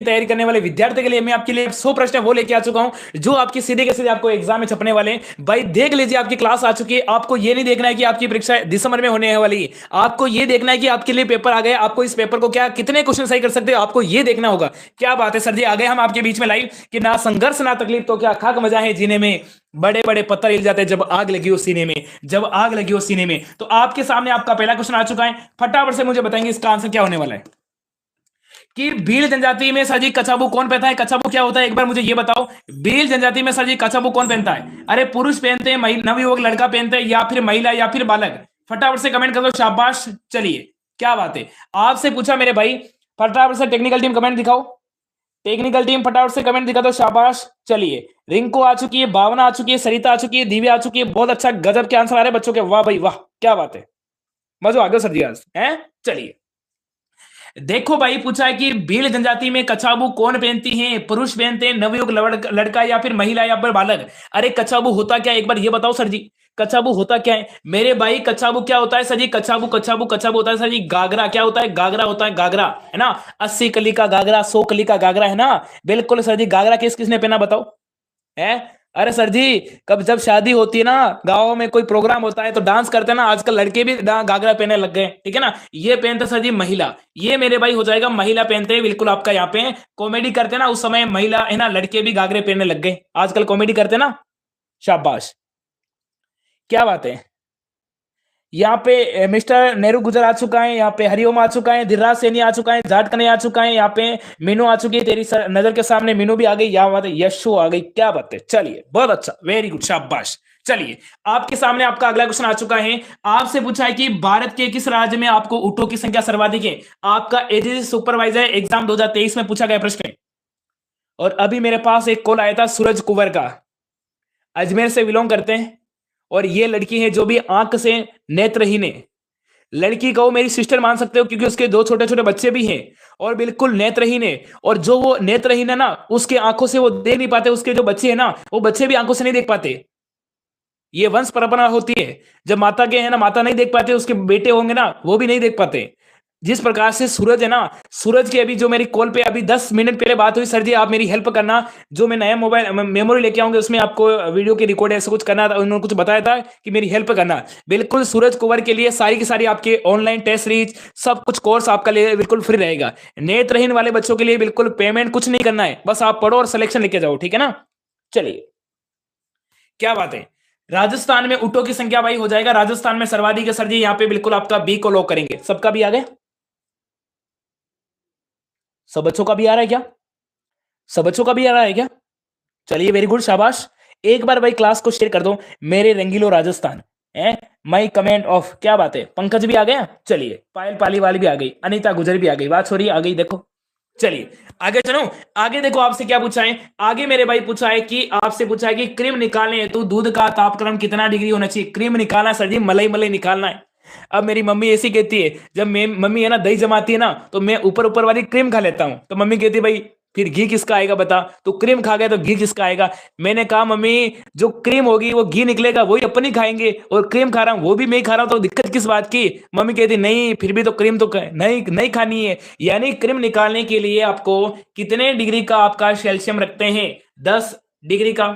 तैयारी करने वाले विद्यार्थी के लिए मैं आपके लिए 100 प्रश्न वो लेके आ चुका हूं जो आपके सीधे के सीधे आपको एग्जाम में छपने वाले हैं। भाई देख लीजिए, आपकी क्लास आ चुकी है। आपको ये नहीं देखना है कि आपकी परीक्षा दिसंबर में होने वाली है, आपको ये देखना है कि आपके लिए पेपर आ गए, आपको इस पेपर को क्या कितने क्वेश्चन सही कर सकते हो आपको ये देखना होगा। क्या बात है सर जी, आ गए हम आपके बीच में लाइव कि ना संघर्ष ना तकलीफ तो क्या खाक मजा है जीने में। बड़े बड़े पत्थर हिल जाते हैं जब आग लगी हो सीने में, जब आग लगी हो सीने में। तो आपके सामने आपका पहला क्वेश्चन आ चुका है, फटाफट से मुझे बताएंगे इसका आंसर क्या होने वाला है। कि भील जनजाति में सर जी कछाबू कौन पहनता है? कछाबू क्या होता है एक बार मुझे ये बताओ। भील जनजाति में सर जी कछाबू कौन पहनता है? अरे पुरुष पहनते हैं, नवयुवक लड़का पहनते हैं, या फिर महिला, या फिर बालक? फटाफट से कमेंट कर दो, शाबाश। चलिए, क्या बात है, आपसे पूछा मेरे भाई। फटाफट से टेक्निकल टीम कमेंट दिखाओ, टेक्निकल टीम फटाफट से कमेंट दिखा दो, शाबाश। चलिए, रिंकू आ चुकी है, भावना आ चुकी है, सरिता आ चुकी है, दिव्या आ चुकी है। बहुत अच्छा, गजब के आंसर आ रहे हैं बच्चों के, वाह भाई वाह, क्या बात है, मजा आ गया सर जी आज है। चलिए देखो भाई, पूछा है कि भील जनजाति में कछाबू कौन पहनती है? पुरुष पहनते हैं, नवयुवक लड़का, या फिर महिला, या फिर बालक? अरे कछाबू होता क्या है एक बार ये बताओ सर जी, कछाबू होता क्या है मेरे भाई? कछाबू क्या होता है सर जी? कछाबू कछाबू कछाबू होता है सर जी गागरा। क्या होता है? गागरा होता है, गागरा है ना। 80 कली का गागरा, 100 कली का गागरा है ना। बिल्कुल सर जी, गागरा किसने पहना बताओ है? अरे सर जी, कब जब शादी होती है ना, गाँव में कोई प्रोग्राम होता है तो डांस करते हैं ना, आजकल लड़के भी घाघरा पहनने लग गए, ठीक है ना। ये पहनते सर जी महिला, ये मेरे भाई हो जाएगा महिला पहनते हैं, बिल्कुल आपका यहाँ पे कॉमेडी करते हैं ना उस समय महिला है ना, लड़के भी घाघरे पहनने लग गए, आजकल कॉमेडी करते हैं ना। शाबाश, क्या बात है। यहाँ पे मिस्टर नेहरू गुजर आ चुका है, यहाँ पे हरिओम आ चुका है, धीरराज सैनी आ चुका है, जाट कन्हैया आ चुका है, यहाँ पे मीनू आ चुकी है, तेरी नजर के सामने मीनू भी आ गई, यहाँ बात है, यशो आ गई, क्या बात है। चलिए बहुत अच्छा, वेरी गुड, शाबाश। चलिए, आपके सामने आपका अगला क्वेश्चन आ चुका है। आपसे पूछा है कि भारत के किस राज्य में आपको ऊँटों की संख्या सर्वाधिक है? आपका एजीसी सुपरवाइजर एग्जाम 2023 में पूछा गया प्रश्न है। और अभी मेरे पास एक कॉल आया था सूरज कुंवर का, अजमेर से बिलोंग करते हैं, और ये लड़की है जो भी आंख से नेत्रहीन है। लड़की को मेरी सिस्टर मान सकते हो क्योंकि उसके दो छोटे छोटे बच्चे भी हैं, और बिल्कुल नेत्रहीन है। और जो वो नेत्रहीन है ना, उसके आंखों से वो देख नहीं पाते, उसके जो बच्चे हैं ना, वो बच्चे भी आंखों से नहीं देख पाते। ये वंश परंपरा होती है, जब माता के है ना, माता नहीं देख पाते, उसके बेटे होंगे ना, वो भी नहीं देख पाते। जिस प्रकार से सूरज है ना, सूरज की अभी जो मेरी कॉल पे अभी 10 मिनट पहले बात हुई, सर जी आप मेरी हेल्प करना, जो मैं नया मोबाइल मेमोरी लेके आऊंगा उसमें आपको वीडियो की रिकॉर्ड ऐसा कुछ करना था, उन्होंने कुछ बताया था कि मेरी हेल्प करना। बिल्कुल सूरज कुंवर के लिए सारी की सारी आपके ऑनलाइन टेस्ट सीरीज सब कुछ कोर्स आपका लिए बिल्कुल फ्री रहेगा। नेत्रहीन वाले बच्चों के लिए बिल्कुल पेमेंट कुछ नहीं करना है, बस आप पढ़ो और सिलेक्शन लेके जाओ, ठीक है ना। चलिए, क्या बात है। राजस्थान में ऊँटों की संख्या भाई हो जाएगा, राजस्थान में सर्वाधिक है सर जी, यहाँ पे बिल्कुल आपका बी को लॉक करेंगे। सबका भी आ गया? सब बच्चों का भी आ रहा है क्या? सब बच्चों का भी आ रहा है क्या? चलिए, वेरी गुड, शाबाश। एक बार भाई क्लास को शेयर कर दो, मेरे रंगीलो राजस्थान है माई कमेंट ऑफ। क्या बात है, पंकज भी आ गया। चलिए, पायल पाली वाली भी आ गई, अनीता गुजर भी आ गई, बात हो रही आ गई, देखो। चलिए आगे चलो, आगे देखो आपसे क्या पूछा है। आगे मेरे भाई पूछा है कि आपसे पूछा है कि क्रीम निकालने हेतु दूध का तापक्रम कितना डिग्री होना चाहिए? क्रीम निकालना सर जी, मलाई मलाई निकालना है। अब मेरी मम्मी ऐसी कहती है, जब मैं मम्मी है ना दही जमाती है ना, तो मैं ऊपर ऊपर वाली क्रीम खा लेता हूं, तो मम्मी कहती है भाई फिर घी किसका आएगा बता, तो क्रीम खा गया तो घी किसका आएगा? मैंने कहा मम्मी, जो क्रीम होगी वो घी निकलेगा, वही अपन ही खाएंगे, और क्रीम खा रहा हूं वो भी मैं ही खा रहा हूं, तो दिक्कत किस बात की? मम्मी कहती नहीं, फिर भी तो क्रीम तो नहीं नहीं खानी है। यानी क्रीम निकालने के लिए आपको कितने डिग्री का आपका सेल्सियम रखते हैं? 10 डिग्री का,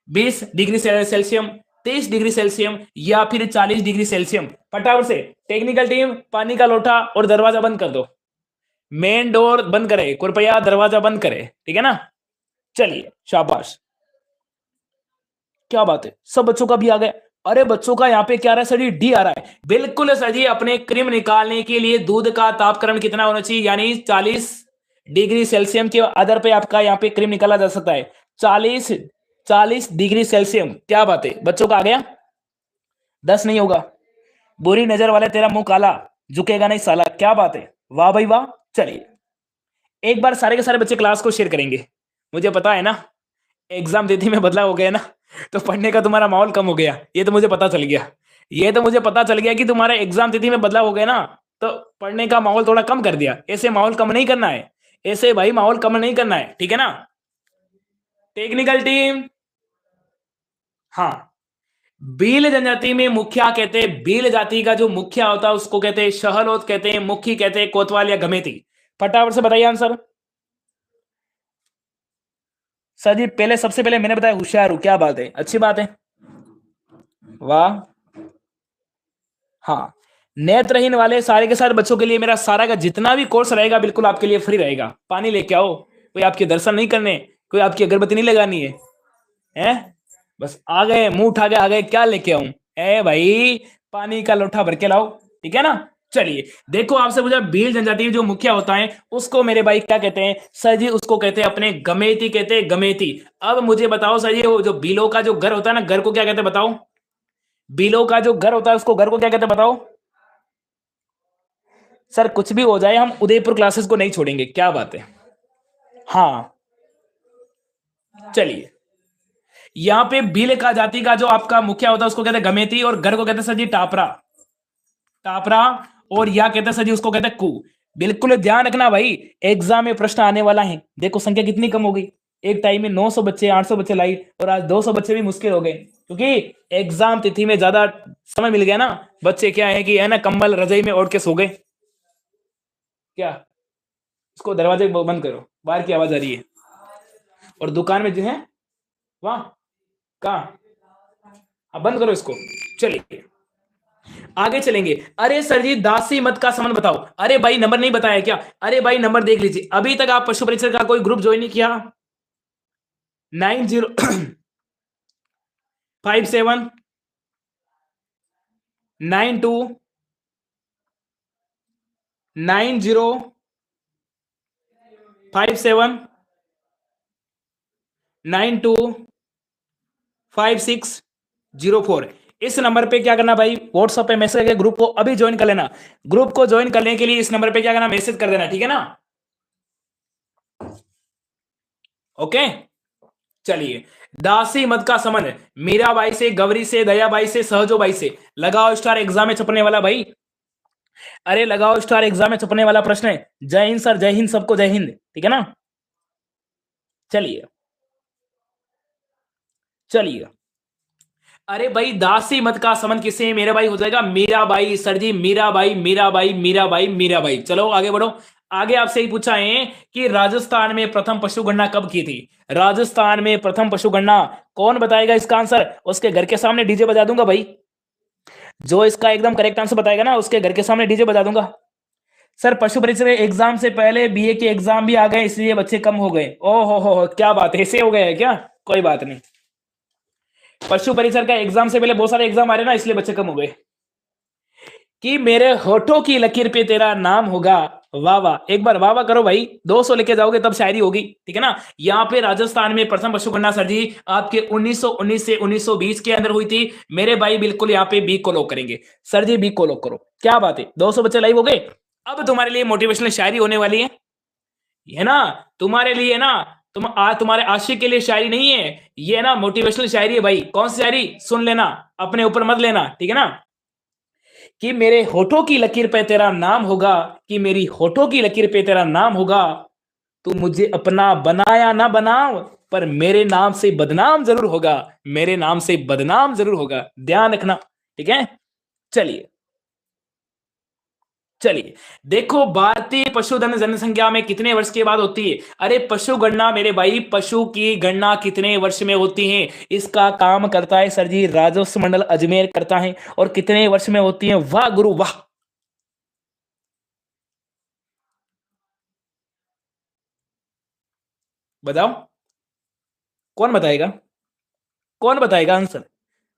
20 डिग्री सेल्सियम, 23 डिग्री सेल्सियम, या फिर 40 डिग्री सेल्सियम? फटाफट से टेक्निकल टीम पानी का लोटा और दरवाजा बंद कर दो, मेन डोर बंद करे कृपया, दरवाजा बंद करे, ठीक है ना। चलिए, शाबाश, क्या बात है, सब बच्चों का भी आ गया। अरे बच्चों का यहाँ पे क्या आ रहा है सर जी? डी आ रहा है, बिल्कुल सर जी। अपने क्रीम निकालने के लिए दूध का तापक्रम कितना होना चाहिए? यानी 40 डिग्री सेल्सियम के आधार पे आपका यहाँ पे क्रीम निकाला जा सकता है। 40 डिग्री सेल्सियम, क्या बात है, बच्चों का आ गया। 10 नहीं होगा, बुरी नजर वाले तेरा मुंह काला, झुकेगा नहीं साला, क्या बात है, वाह भाई वाह। चलिए, एक बार सारे के सारे बच्चे क्लास को शेयर करेंगे। मुझे पता है ना, एग्जाम देती में बदलाव हो गया ना, तो पढ़ने का तुम्हारा माहौल कम हो गया, ये तो मुझे पता चल गया। ये तो मुझे पता चल गया कि तुम्हारा एग्जाम तिथि में बदलाव हो गया ना, तो पढ़ने का माहौल थोड़ा कम कर दिया। ऐसे माहौल कम नहीं करना है, ऐसे भाई माहौल कम नहीं करना है, ठीक है ना। टेक्निकल टीम, हाँ, भील जनजाति में मुखिया कहते हैं, भील जाति का जो मुखिया होता है उसको कहते हैं शहलोत कहते हैं, मुखी कहते हैं, कोतवाल या गमेती? फटाफट से बताइए आंसर। सर जी पहले सबसे पहले मैंने बताया होशियार हूं, क्या बात है, अच्छी बात है, वाह। हाँ, नेत्रहीन वाले सारे के सारे बच्चों के लिए मेरा सारा का जितना भी कोर्स रहेगा बिल्कुल आपके लिए फ्री रहेगा। पानी लेके आओ, कोई आपके दर्शन नहीं करने, कोई आपकी अगरबत्ती नहीं लगानी है, हैं? बस आ गए, मुंह उठा के आ गए, क्या लेके आऊं? ए भाई, पानी का लोटा भर के लाओ, ठीक है ना? चलिए, देखो आपसे पूछा भील जनजाति जो मुखिया होता है उसको मेरे भाई क्या कहते हैं? सर जी उसको कहते हैं अपने गमेती, कहते हैं गमेती। अब मुझे बताओ सर जी, वो जो भीलों का जो घर होता है ना, घर को क्या कहते हैं बताओ? भीलों का जो घर होता है उसको घर को क्या कहते हैं बताओ? सर कुछ भी हो जाए हम उदयपुर क्लासेस को नहीं छोड़ेंगे, क्या बात है? हाँ, चलिए, यहाँ पे भील का जाति का जो आपका मुखिया होता है उसको कहते हैं गमेती, और घर को कहते हैं सर जी टापरा, टापरा। और या कहते हैं सर जी उसको कहते हैं कु। बिल्कुल ध्यान रखना भाई, एग्जाम में प्रश्न आने वाला है। देखो संख्या कितनी कम हो गई, एक टाइम में 900 बच्चे 800 बच्चे लाई, और आज 200 बच्चे भी मुश्किल हो गए, क्योंकि एग्जाम तिथि में ज्यादा समय मिल गया ना। बच्चे क्या है कि है ना, कंबल रजाई में ओढ़ के सो गए। क्या, इसको दरवाजे बंद करो, बाहर की आवाज आ रही है। और दुकान में जो है वहां, कहा, अब बंद करो इसको। चलिए आगे चलेंगे। अरे सर जी दासी मत का संबंध बताओ। अरे भाई नंबर नहीं बताया क्या? अरे भाई नंबर देख लीजिए, अभी तक आप पशु परीक्षण का कोई ग्रुप ज्वाइन नहीं किया? 9057 925604। इस नंबर पे क्या करना भाई, व्हाट्सएप पे मैसेज करके ग्रुप को अभी ज्वाइन कर लेना। ग्रुप को ज्वाइन करने के लिए इस नंबर पे क्या करना, मैसेज कर देना, ठीक है ना? ओके, चलिए। दासी मत का संबंध मीराबाई से, गौरी से, दयाबाई से, सहजोबाई से। लगाओ स्टार, एग्जाम में छपने वाला भाई। अरे लगाओ स्टार, एग्जाम में छपने वाला प्रश्न है। जय हिंद सर, जय हिंद, सबको जय हिंद, ठीक है ना? चलिए, चलिए। अरे भाई दासी मत का संबंध किससे है मेरा भाई? हो जाएगा मीराबाई सर जी, मीराबाई, मीराबाई, मीराबाई, मीराबाई। चलो आगे बढ़ो। आगे आपसे ही पूछा है कि राजस्थान में प्रथम पशु गणना कब की थी? राजस्थान में प्रथम पशु गणना, कौन बताएगा इसका आंसर? उसके घर के सामने डीजे बजा दूंगा भाई। जो इसका एकदम करेक्ट आंसर बताएगा ना, उसके घर के सामने डीजे बजा दूंगा। सर पशु परीक्षा एग्जाम से पहले बीए के एग्जाम भी आ गए, इसलिए बच्चे कम हो गए। ओहो हो, क्या बात है, ऐसे हो गए हैं क्या? कोई बात नहीं, पशु परिसर का एग्जाम से पहले बहुत सारे एग्जाम आ रहे ना, इसलिए बच्चे कम हो गए। कि मेरे होठों की लकीर पे तेरा नाम होगा। वाह वाह, एक बार वाह वाह करो भाई, 200 लेके जाओगे तब शायरी होगी, ठीक है ना? यहाँ पे राजस्थान में प्रथम पशु गणना सर जी आपके 1919 से 1920 के अंदर हुई थी। मेरे भाई बिल्कुल यहाँ पे बी को लॉक करेंगे। सर जी बी को लॉक करो, क्या बात है, 200 बच्चे लाइव हो गए। अब तुम्हारे लिए मोटिवेशनल शायरी होने वाली है ना? तुम्हारे लिए ना, तुम्हारे आशिक के लिए शायरी नहीं है ये, ना मोटिवेशनल शायरी है भाई। कौन सी शायरी, सुन लेना, अपने ऊपर मत लेना, ठीक है ना? कि मेरे होठों की लकीर पे तेरा नाम होगा, कि मेरी होठों की लकीर पे तेरा नाम होगा। तू मुझे अपना बनाया ना बनाओ, पर मेरे नाम से बदनाम जरूर होगा, मेरे नाम से बदनाम जरूर होगा, ध्यान रखना, ठीक है? चलिए, चलिए। देखो भारतीय पशुधन जनसंख्या में कितने वर्ष के बाद होती है? अरे पशु गणना मेरे भाई, पशु की गणना कितने वर्ष में होती है? इसका काम करता है सर जी राजस्व मंडल अजमेर करता है। और कितने वर्ष में होती है? वाह गुरु वाह। बताओ, कौन बताएगा? कौन बताएगा आंसर?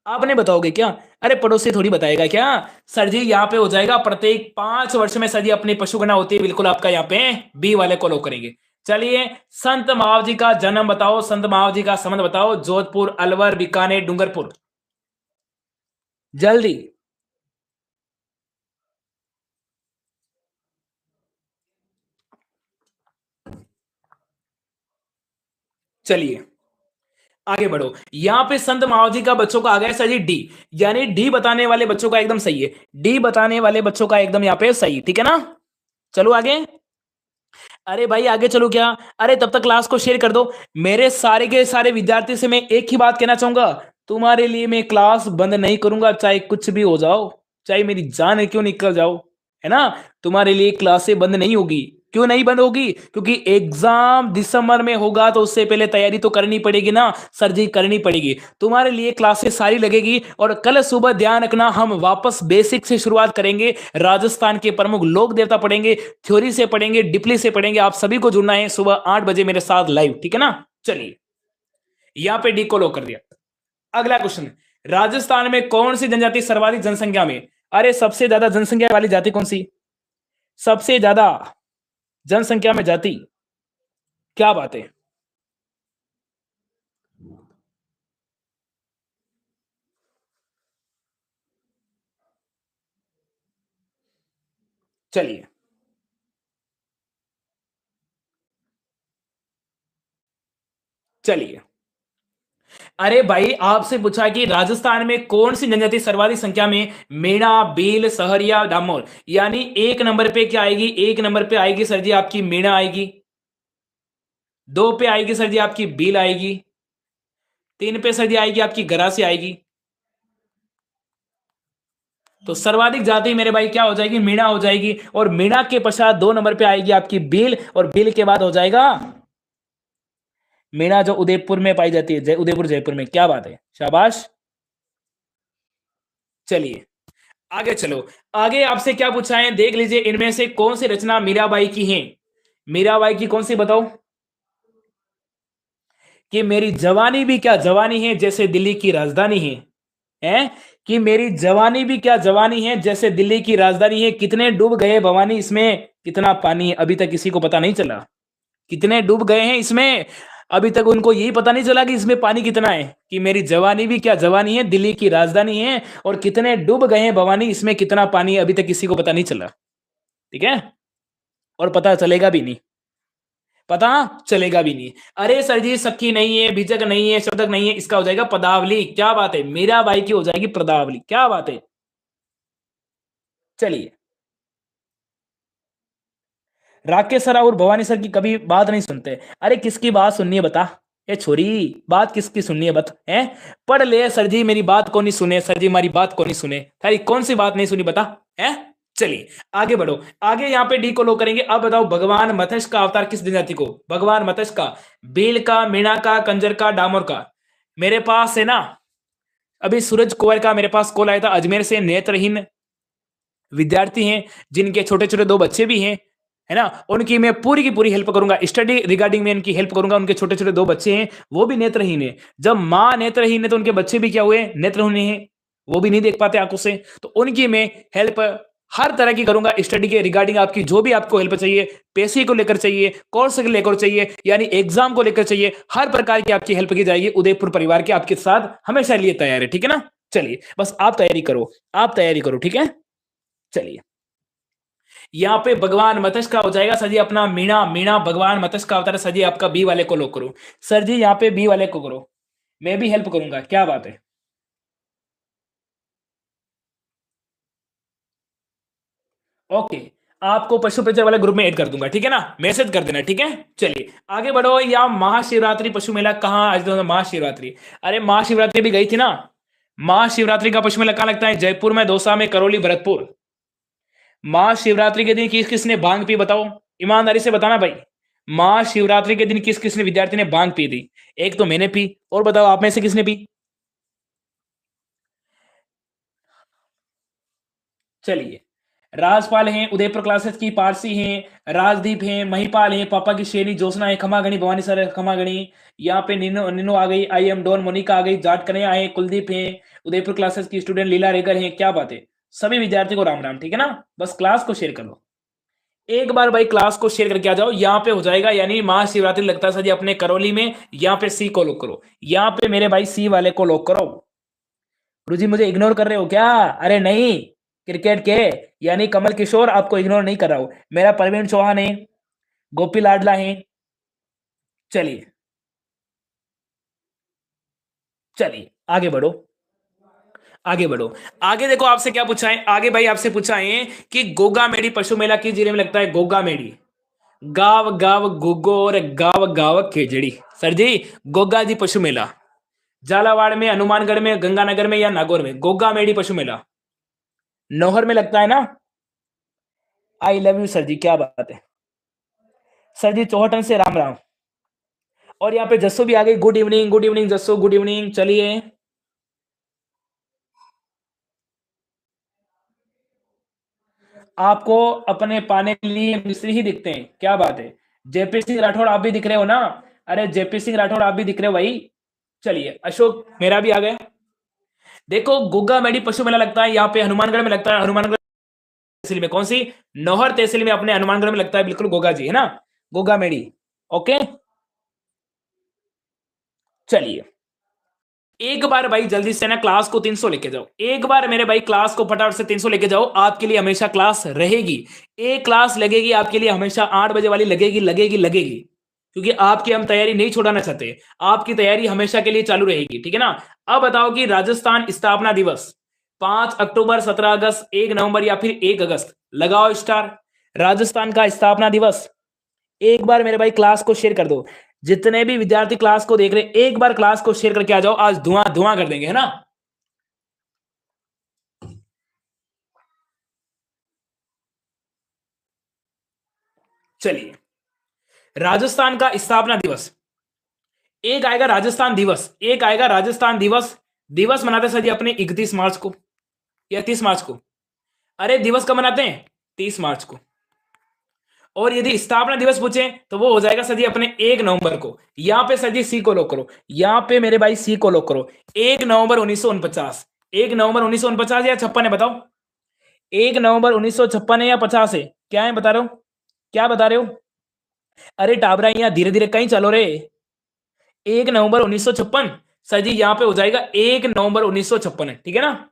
आपने बताओगे क्या? अरे पड़ोसी थोड़ी बताएगा क्या? सर जी यहाँ पे हो जाएगा प्रत्येक 5 वर्ष में सर जी अपनी पशु गणना होती है, बिल्कुल आपका यहाँ पे बी वाले को लो करेंगे। चलिए, संत महाव का जन्म बताओ, संत महाव का संबंध बताओ। जोधपुर, अलवर, बीकानेर, डूंगरपुर, जल्दी। चलिए आगे बढ़ो। यहाँ पे संत महाव का बच्चों का आ गया सर जी डी, यानी डी बताने वाले बच्चों का एकदम सही है। डी बताने वाले बच्चों का एकदम यहाँ पे सही, ठीक है ना? चलो आगे। अरे भाई आगे चलो क्या? अरे तब तक क्लास को शेयर कर दो। मेरे सारे के सारे विद्यार्थी से मैं एक ही बात कहना चाहूंगा, तुम्हारे लिए मैं क्लास बंद नहीं करूंगा, चाहे कुछ भी हो जाओ, चाहे मेरी जान क्यों निकल जाओ, है ना? तुम्हारे लिए क्लासें बंद नहीं होगी। क्यों नहीं बंद होगी? क्योंकि एग्जाम दिसंबर में होगा तो उससे पहले तैयारी तो करनी पड़ेगी ना सर जी, करनी पड़ेगी। तुम्हारे लिए क्लासेस सारी लगेगी और कल सुबह ध्यान रखना, हम वापस बेसिक से शुरुआत करेंगे। राजस्थान के प्रमुख लोक देवता पढ़ेंगे, थ्योरी से पढ़ेंगे, डिप्ली से पढ़ेंगे। आप सभी को जुड़ना है सुबह 8 बजे मेरे साथ लाइव, ठीक है ना? चलिए, यहां पे डी को लॉक कर दिया। अगला क्वेश्चन, राजस्थान में कौन सी जनजाति सर्वाधिक जनसंख्या में? अरे सबसे ज्यादा जनसंख्या वाली जाति कौन सी? सबसे ज्यादा जनसंख्या में जाति, क्या बात है? चलिए, चलिए, अरे भाई आपसे पूछा कि राजस्थान में कौन सी जनजाति सर्वाधिक संख्या में? मीणा, भील, सहरिया, डामोर। यानी एक नंबर पे क्या आएगी? एक नंबर पे आएगी सर जी आपकी मीणा आएगी। दो पे आएगी सर जी आपकी भील आएगी। तीन पे सर जी आएगी आपकी गरासी आएगी। तो सर्वाधिक जाति मेरे भाई क्या हो जाएगी? मीणा हो जाएगी। और मीणा के पश्चात दो नंबर पे आएगी आपकी भील, और भील के बाद हो जाएगा मीणा, जो उदयपुर में पाई जाती है, उदयपुर जयपुर में। क्या बात है, शाबाश। चलिए, आगे चलो। आगे आपसे क्या पूछा है देख लीजिए, इनमें से कौन सी रचना मीराबाई की है? मीराबाई की कौन सी बताओ? कि मेरी जवानी भी क्या जवानी है जैसे दिल्ली की राजधानी है। हैं? कि मेरी जवानी भी क्या जवानी है जैसे दिल्ली की राजधानी है। कितने डूब गए भवानी इसमें, कितना पानी है, अभी तक किसी को पता नहीं चला। कितने डूब गए हैं इसमें, अभी तक उनको यही पता नहीं चला कि इसमें पानी कितना है। कि मेरी जवानी भी क्या जवानी है, दिल्ली की राजधानी है, और कितने डूब गए हैं भवानी, इसमें कितना पानी है, अभी तक किसी को पता नहीं चला। ठीक है, और पता चलेगा भी नहीं, पता चलेगा भी नहीं। अरे सर जी, सखी नहीं है, बीजक नहीं है, शोधक नहीं है, इसका हो जाएगा पदावली। क्या बात है, मीरा बाई की हो जाएगी पदावली। क्या बात है। चलिए, राकेश सर और भवानी सर की कभी बात नहीं सुनते। अरे किसकी बात सुननी है बता, ये छोरी, बात किसकी सुननी है बता है? पढ़ ले सर जी, मेरी बात को नहीं सुने सर जी, हमारी बात को नहीं सुने, तारी कौन सी बात नहीं सुनी बता है? चलिए, आगे बढ़ो। आगे यहाँ पे डी को लो करेंगे। अब बताओ, भगवान मत्स्य का अवतार किस जनजाति को? भगवान मत्स्य का, बेल का, मीणा का, कंजर का, डामोर का। मेरे पास है ना, अभी सूरज कुंवर का मेरे पास कॉल आया था, अजमेर से, नेत्रहीन विद्यार्थी हैं, जिनके छोटे छोटे दो बच्चे भी हैं, है ना? उनकी मैं पूरी की पूरी हेल्प करूंगा, स्टडी रिगार्डिंग में इनकी हेल्प करूंगा। उनके छोटे छोटे दो बच्चे हैं, वो भी नेत्रहीन है। जब माँ नेत्रहीन है तो उनके बच्चे भी क्या हुए? नेत्रहीन है, वो भी नहीं देख पाते आंखों से। तो उनकी मैं हेल्प हर तरह की करूंगा, स्टडी के रिगार्डिंग। आपकी जो भी आपको हेल्प चाहिए, पैसे को लेकर चाहिए, कोर्स को लेकर चाहिए, यानी एग्जाम को लेकर चाहिए, हर प्रकार की आपकी हेल्प की जाएगी। उदयपुर परिवार के आपके साथ हमेशा लिए तैयार है, ठीक है ना? चलिए, बस आप तैयारी करो, आप तैयारी करो, ठीक है? चलिए, यहाँ पे भगवान मत्स्य का हो जाएगा सर जी अपना मीणा। मीणा भगवान मत्स्य का अवतार है सर जी आपका। बी वाले को लॉक करो सर जी, यहाँ पे बी वाले को करो, मैं भी हेल्प करूंगा। क्या बात है। ओके, आपको पशु पंचर वाले ग्रुप में ऐड कर दूंगा, ठीक है ना? मैसेज कर देना, ठीक है? चलिए, आगे बढ़ो। या महाशिवरात्रि पशु मेला कहाँ? आज तो महाशिवरात्रि, अरे महाशिवरात्रि भी गई थी ना। महाशिवरात्रि का पशु मेला कहाँ लगता है? जयपुर में, दौसा में, करौली, भरतपुर। महाशिवरात्रि के दिन किस किसने भांग पी बताओ, ईमानदारी से बताना भाई। महाशिवरात्रि के दिन किस किसने विद्यार्थी ने भांग पी थी? एक तो मैंने पी, और बताओ आप में से किसने पी? चलिए, राजपाल हैं, उदयपुर क्लासेस की, पारसी हैं, राजदीप हैं, महिपाल हैं, पापा की शेनी, ज्योत्सना है, खमागणी, भवानी सर खमागणी। यहाँ पे निनो निनो आ गई, आई एम डॉन, मोनिका आ गई, जाट कन्हैया है, कुलदीप है, उदयपुर क्लासेस की स्टूडेंट लीला रेगर है। क्या बात है, सभी विद्यार्थी को राम राम, ठीक है ना? बस क्लास को शेयर कर लो, एक बार भाई क्लास को शेयर करके आ जाओ। यहाँ पे हो जाएगा, यानी महाशिवरात्रि लगता है सर जी अपने करौली में। यहाँ पे सी को लॉक करो, यहाँ पे मेरे भाई सी वाले को लॉक करो। गुरु जी मुझे इग्नोर कर रहे हो क्या? अरे नहीं, क्रिकेट के यानी कमल किशोर आपको इग्नोर नहीं कर रहा हूं, मेरा परवीन चौहान है, गोपी लाडला है। चलिए, चलिए आगे बढ़ो, आगे बढ़ो। आगे देखो आपसे क्या पूछा है। आगे भाई आपसे पूछा है कि गोगा मेडी पशु मेला किस जिले में लगता है? गोगा मेडी, गाव गाव गोगो और गाव गाव खेजड़ी। सर जी, गोगा जी पशु मेला झालावाड़ में, हनुमानगढ़ में, गंगानगर में, या नागौर में? गोगा मेडी पशु मेला नौहर में लगता है ना। आई लव यू सर जी, क्या बात है। सर जी चौहटन से राम राम। और यहाँ पे जस्सू भी आ गई, good evening Jassu, good evening. चलिए, आपको अपने पाने के लिए मिस्त्री ही दिखते हैं, क्या बात है। जेपी सिंह राठौड़ आप भी दिख रहे हो ना? अरे जेपी सिंह राठौड़ आप भी दिख रहे हो भाई। चलिए अशोक मेरा भी आ गया। देखो गुग्गा मेडी पशु मेला लगता है यहाँ पे हनुमानगढ़ में लगता है, हनुमानगढ़ तहसील में। कौन सी? नौहर तहसील में अपने हनुमानगढ़ में लगता है, बिल्कुल गोगा जी है ना, गोगा मेडी। ओके, चलिए एक बार भाई जल्दी से ना क्लास को 300 लेके जाओ, एक बार मेरे भाई क्लास को फटाफट से 300 लेके जाओ। आपके लिए हमेशा क्लास रहेगी, एक क्लास लगेगी आपके लिए हमेशा 8 बजे वाली, लगेगी लगेगी लगेगी, क्योंकि आपकी हम तैयारी नहीं छोड़ाना चाहते, आपकी तैयारी हमेशा के लिए चालू रहेगी, ठीक है ना। अब बताओ कि राजस्थान स्थापना दिवस 5 अक्टूबर, 17 अगस्त, 1 नवंबर या फिर 1 अगस्त, लगाओ स्टार। राजस्थान का स्थापना दिवस, एक बार मेरे भाई क्लास को शेयर कर दो। जितने भी विद्यार्थी क्लास को देख रहे हैं एक बार क्लास को शेयर करके आ जाओ, आज धुआं धुआं कर देंगे, है ना। चलिए, राजस्थान का स्थापना दिवस, एक आएगा राजस्थान दिवस, एक आएगा राजस्थान दिवस। दिवस मनाते सर जी अपने 31 मार्च को या 30 मार्च को। अरे दिवस कब मनाते हैं? 30 मार्च को। और यदि स्थापना दिवस पूछे तो वो हो जाएगा सर जी अपने 1 नवंबर को। यहां पे सर जी सी को लॉक करो, यहां पे मेरे भाई सी को लॉक करो। 1 नवंबर 1949, 1 नवंबर 1949 या 56 है, बताओ। 1 नवंबर 1956 है या 50 है? क्या है बता रहे हो, क्या बता रहे हो? अरे टाबरा यहाँ धीरे धीरे कहीं चलो रे। 1 नवंबर 1956 सर जी यहाँ पे हो जाएगा 1 नवंबर 1956 है, ठीक है ना।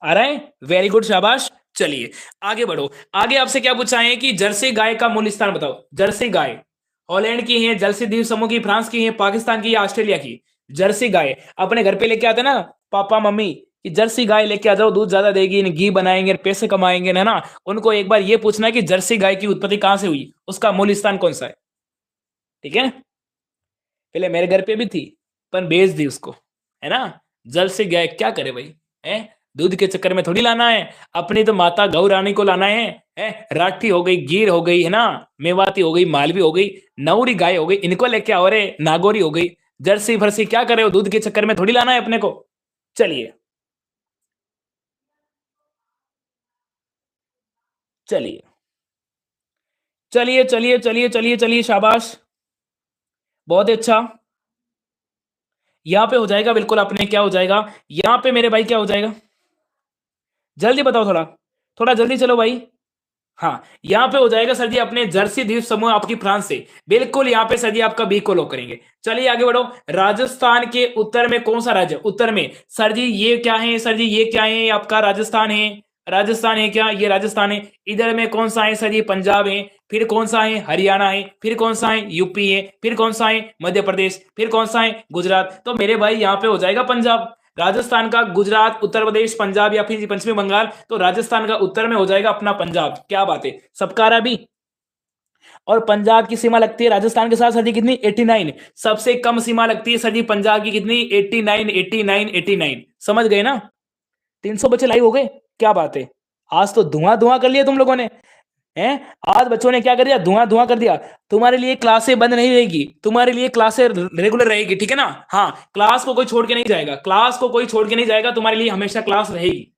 आ रहा है, वेरी गुड, शाबाश। चलिए आगे बढ़ो। आगे आपसे क्या पूछा है कि जर्सी गाय का मूल स्थान बताओ। जर्सी गाय हॉलैंड की है, जर्सी द्वीप समूह की, फ्रांस की है, पाकिस्तान की या ऑस्ट्रेलिया की? जर्सी गाय अपने घर पे लेके आते ना पापा मम्मी, कि जर्सी गाय लेके आ जाओ, दूध ज्यादा देगी, घी बनाएंगे, पैसे कमाएंगे, है ना। उनको एक बार ये पूछना है कि जर्सी गाय की उत्पत्ति कहां से हुई, उसका मूल स्थान कौन सा है, ठीक है। पहले मेरे घर पे भी थी, पर बेच दी उसको, है ना। जल से गाय क्या करे भाई, है। दूध के चक्कर में थोड़ी लाना है, अपनी तो माता गौ रानी को लाना है। राठी हो गई, गिर हो गई, है ना, मेवाती हो गई, मालवी हो गई, नौरी गाय हो गई, इनको लेके आओ रे, नागौरी हो गई। जर्सी फरसी क्या करे हो, दूध के चक्कर में थोड़ी लाना है अपने को। चलिए चलिए चलिए चलिए चलिए चलिए चलिए, शाबाश, बहुत ही अच्छा। यहां पे हो जाएगा बिल्कुल अपने, क्या हो जाएगा यहां पे मेरे भाई, क्या हो जाएगा, जल्दी बताओ, थोड़ा थोड़ा जल्दी चलो भाई। हाँ, यहां पे हो जाएगा सर जी अपने जर्सी द्वीप समूह आपकी फ्रांस से, बिल्कुल यहां पे सर जी आपका बी को लॉक करेंगे। चलिए आगे बढ़ो। राजस्थान के उत्तर में कौन सा राज्य, उत्तर में सर जी ये क्या है, सर जी ये क्या है, आपका राजस्थान है, राजस्थान है क्या, ये राजस्थान है। इधर में कौन सा है सर जी, पंजाब है, फिर कौन सा है, हरियाणा है, फिर कौन सा है, यूपी है, फिर कौन सा है, मध्य प्रदेश, फिर कौन सा है, गुजरात। तो मेरे भाई यहाँ पे हो जाएगा पंजाब। राजस्थान का गुजरात, उत्तर प्रदेश, पंजाब या फिर पश्चिमी बंगाल, तो राजस्थान का उत्तर में हो जाएगा अपना पंजाब। क्या बात है, सबका रहा भी। और पंजाब की सीमा लगती है राजस्थान के साथ सर जी कितनी, 89। सबसे कम सीमा लगती है सर जी पंजाब की कितनी, 89, 89, 89। समझ गए ना। 300 बच्चे लाइव हो गए, क्या बात है। आज तो धुआं धुआं कर लिया तुम लोगों ने, हैं। आज बच्चों ने क्या कर दिया, धुआं धुआं कर दिया। तुम्हारे लिए क्लासें बंद नहीं रहेगी, तुम्हारे लिए क्लासें रेगुलर रहेगी, ठीक है ना। हाँ, क्लास को कोई छोड़ के नहीं जाएगा, क्लास को कोई छोड़ के नहीं जाएगा, तुम्हारे लिए हमेशा क्लास रहेगी।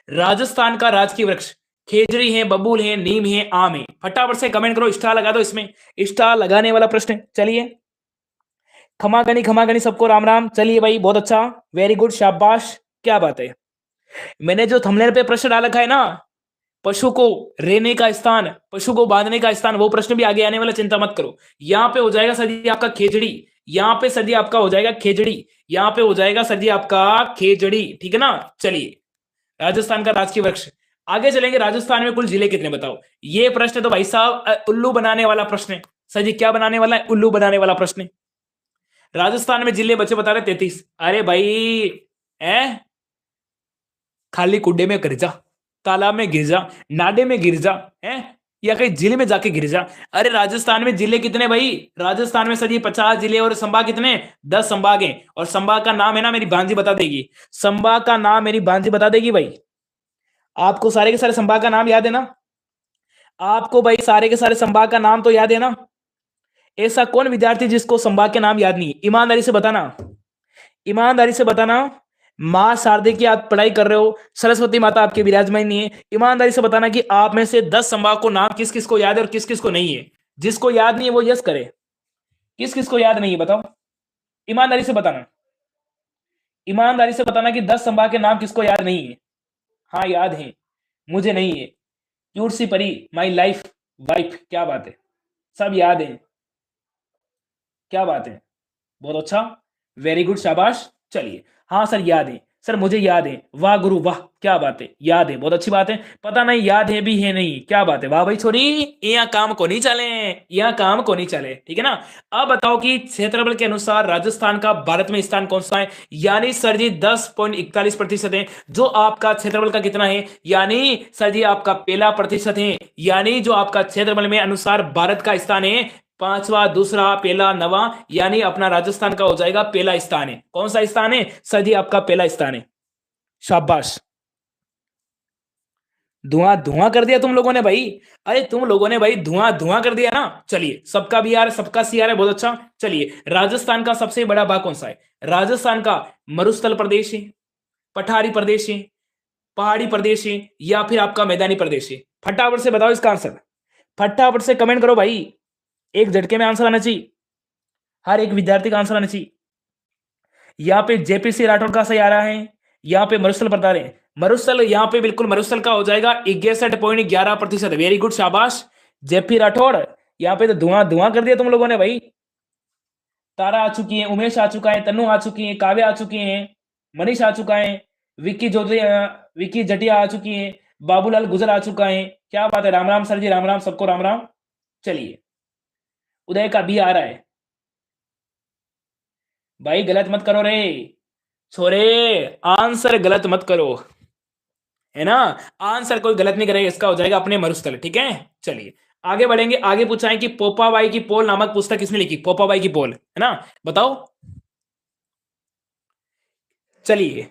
राजस्थान का राजकीय वृक्ष, खेजड़ी है, बबूल है, नीम है, आम है। फटाफट से कमेंट करो, स्टार लगा दो इसमें, स्टार लगाने वाला प्रश्न है। चलिए, खमा गनी सबको राम राम। चलिए भाई बहुत अच्छा, वेरी गुड, शाबाश, क्या बात है। मैंने जो थंबनेल पे प्रश्न डाल रखा है ना, पशु को रहने का स्थान, पशु को बांधने का स्थान, वो प्रश्न भी आगे आने वाला, चिंता मत करो। यहां पे हो जाएगा सर जी आपका खेजड़ी, यहां पे सर जी आपका हो जाएगा खेजड़ी, यहां पे हो जाएगा सर जी आपका खेजड़ी, ठीक है ना। चलिए, राजस्थान का राजकीय वृक्ष। आगे चलेंगे, राजस्थान में कुल जिले कितने बताओ। ये प्रश्न तो भाई साहब उल्लू बनाने वाला प्रश्न है। सर जी क्या बनाने वाला है, उल्लू बनाने वाला प्रश्न है। राजस्थान में जिले बच्चे बता रहे 33। अरे भाई, है, खाली कुड्डे में गिर जा, तालाब में गिर जा, नाडे में गिर जा, है, या कहीं जिले में जाके गिर जा। अरे राजस्थान में जिले कितने भाई, राजस्थान में सर ये 50 जिले और संभाग कितने, 10 संभाग हैं। और संभाग का नाम है ना, मेरी भांजी बता देगी, संभाग का नाम मेरी भांजी बता देगी भाई। आपको सारे के सारे संभाग का नाम याद है ना, आपको भाई सारे के सारे संभाग का नाम तो याद है ना। ऐसा कौन विद्यार्थी जिसको संभाग के नाम याद नहीं? ईमानदारी से बताना, ईमानदारी से बताना। माँ शारदे की आप पढ़ाई कर रहे हो, सरस्वती माता आपके विराजमान नहीं है, ईमानदारी से बताना कि आप में से 10 संभाग को नाम किस किस को याद है और किस किस को नहीं है। जिसको याद नहीं है वो यस करे। किस किस को याद नहीं है बताओ, ईमानदारी से बताना, ईमानदारी से बताना कि 10 संभाग के नाम किसको याद नहीं है। हाँ याद है, मुझे नहीं है। क्यूट सी परी, माई लाइफ वाइफ, क्या बात है, सब याद है, क्या बात है, बहुत अच्छा, वेरी गुड, शाबाश। चलिए, हाँ सर याद है, सर मुझे याद है, वाह गुरु वाह, क्या बात है, याद है, बहुत अच्छी बात है। पता नहीं याद है भी है नहीं, क्या बात है, वाह भाई छोरी, यहाँ काम को नहीं चले, यहाँ काम को नहीं चले, ठीक है ना। अब बताओ कि क्षेत्रफल के अनुसार राजस्थान का भारत में स्थान कौन सा है? यानी सर जी 10.41% है, जो आपका क्षेत्रफल का कितना है, यानी सर जी आपका पहला प्रतिशत है, यानी जो आपका क्षेत्रफल में अनुसार भारत का स्थान है पांचवा, दूसरा, पहला, नवा, यानी अपना राजस्थान का हो जाएगा पहला स्थान है। कौन सा स्थान है सर जी? आपका पहला स्थान है, शाबाश। धुआं धुआं कर दिया तुम लोगों ने भाई, अरे तुम लोगों ने भाई धुआं धुआं कर दिया ना। चलिए, सबका भी यार, सबका सी यार है, बहुत अच्छा। चलिए, राजस्थान का सबसे बड़ा भाग कौन सा है? राजस्थान का मरुस्थल प्रदेश है, पठारी प्रदेश है, पहाड़ी प्रदेश है, या फिर आपका मैदानी प्रदेश है? फटाफट से बताओ इसका आंसर, फटाफट से कमेंट करो भाई, एक झटके में आंसर आना चाहिए, हर एक विद्यार्थी का आंसर आना चाहिए। यहाँ पे जेपीसी राठौर का सही आ रहा है, यहाँ पे मरुस्थल बता रहे हैं, मरुस्थल, यहाँ पे बिल्कुल मरुस्थल का हो जाएगा 61.11%। वेरी गुड, शाबाश जेपी राठौड़। यहाँ पे तो धुआं धुआं कर दिया तुम लोगों ने भाई। तारा आ चुकी है, उमेश आ चुका है, तन्नू आ चुकी है, काव्य आ चुकी है, मनीष आ चुका है, विक्की जोशी, विक्की जटिया आ चुकी है, बाबूलाल गुजर आ चुका है, क्या बात है, राम राम सर जी, राम राम, सबको राम राम। चलिए, उदय का भी आ रहा है भाई, गलत मत करो रे छोरे, आंसर गलत मत करो, है ना। आंसर कोई गलत नहीं करेगा, इसका हो जाएगा अपने मरुस्थल, ठीक है। चलिए, आगे बढ़ेंगे, आगे पूछा है कि पोपाबाई की पोल नामक पुस्तक किसने लिखी? पोपाबाई की पोल, है ना, बताओ। चलिए,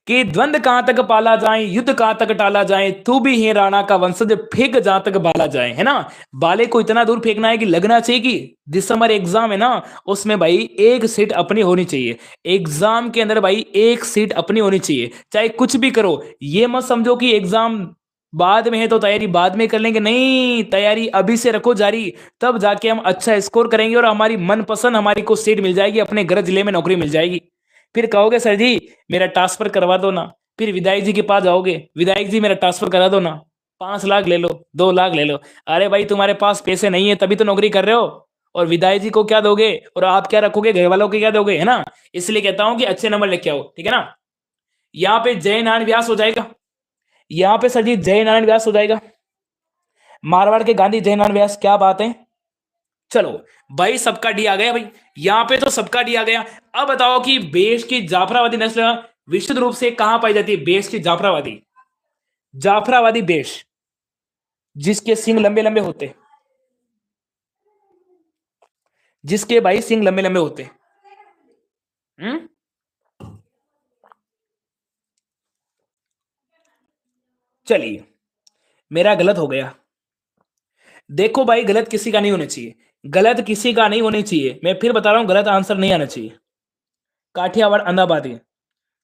कि द्वंद कहां तक पाला जाए, युद्ध कहां तक टाला जाए, तू भी है राणा का वंशज, फेंक जहां तक बाला जाए, है ना। बाले को इतना दूर फेंकना है कि लगना चाहिए कि दिसंबर एग्जाम है ना, उसमें भाई एक सीट अपनी होनी चाहिए, एग्जाम के अंदर भाई एक सीट अपनी होनी चाहिए, चाहे कुछ भी करो। ये मत समझो कि एग्जाम बाद में है तो तैयारी बाद में कर लेंगे, नहीं, तैयारी अभी से रखो जारी, तब जाके हम अच्छा स्कोर करेंगे और हमारी मनपसंद हमारी को सीट मिल जाएगी, अपने गृह जिले में नौकरी मिल जाएगी। फिर कहोगे सर जी मेरा ट्रांसफर करवा दो ना, फिर विधायक जी के पास जाओगे, विधायक जी मेरा ट्रांसफर करा दो ना, 5 लाख ले लो, 2 लाख ले लो। अरे भाई तुम्हारे पास पैसे नहीं है तभी तो नौकरी कर रहे हो, और विधायक जी को क्या दोगे और आप क्या रखोगे, घर वालों को क्या दोगे, है ना। इसलिए कहता हूं कि अच्छे नंबर लेके आओ, ठीक है ना। यहाँ पे जय नारायण व्यास हो जाएगा, यहाँ पे सर जी जय नारायण व्यास हो जाएगा, मारवाड़ के गांधी जय नारायण व्यास, क्या बात है। चलो भाई, सबका डी आ गया भाई, यहां पे तो सबका डी आ गया। अब बताओ कि बेश की जाफराबादी नस्ल विशुद्ध रूप से कहां पाई जाती है? बेश की जाफराबादी, जाफराबादी बेश, जिसके सिंग लंबे लंबे होते, जिसके भाई सिंग लंबे लंबे होते। हम्म, चलिए, मेरा गलत हो गया। देखो भाई, गलत किसी का नहीं होना चाहिए, गलत किसी का नहीं होनी चाहिए, मैं फिर बता रहा हूं, गलत आंसर नहीं आना चाहिए। काठियावाड़ अंदाबादी,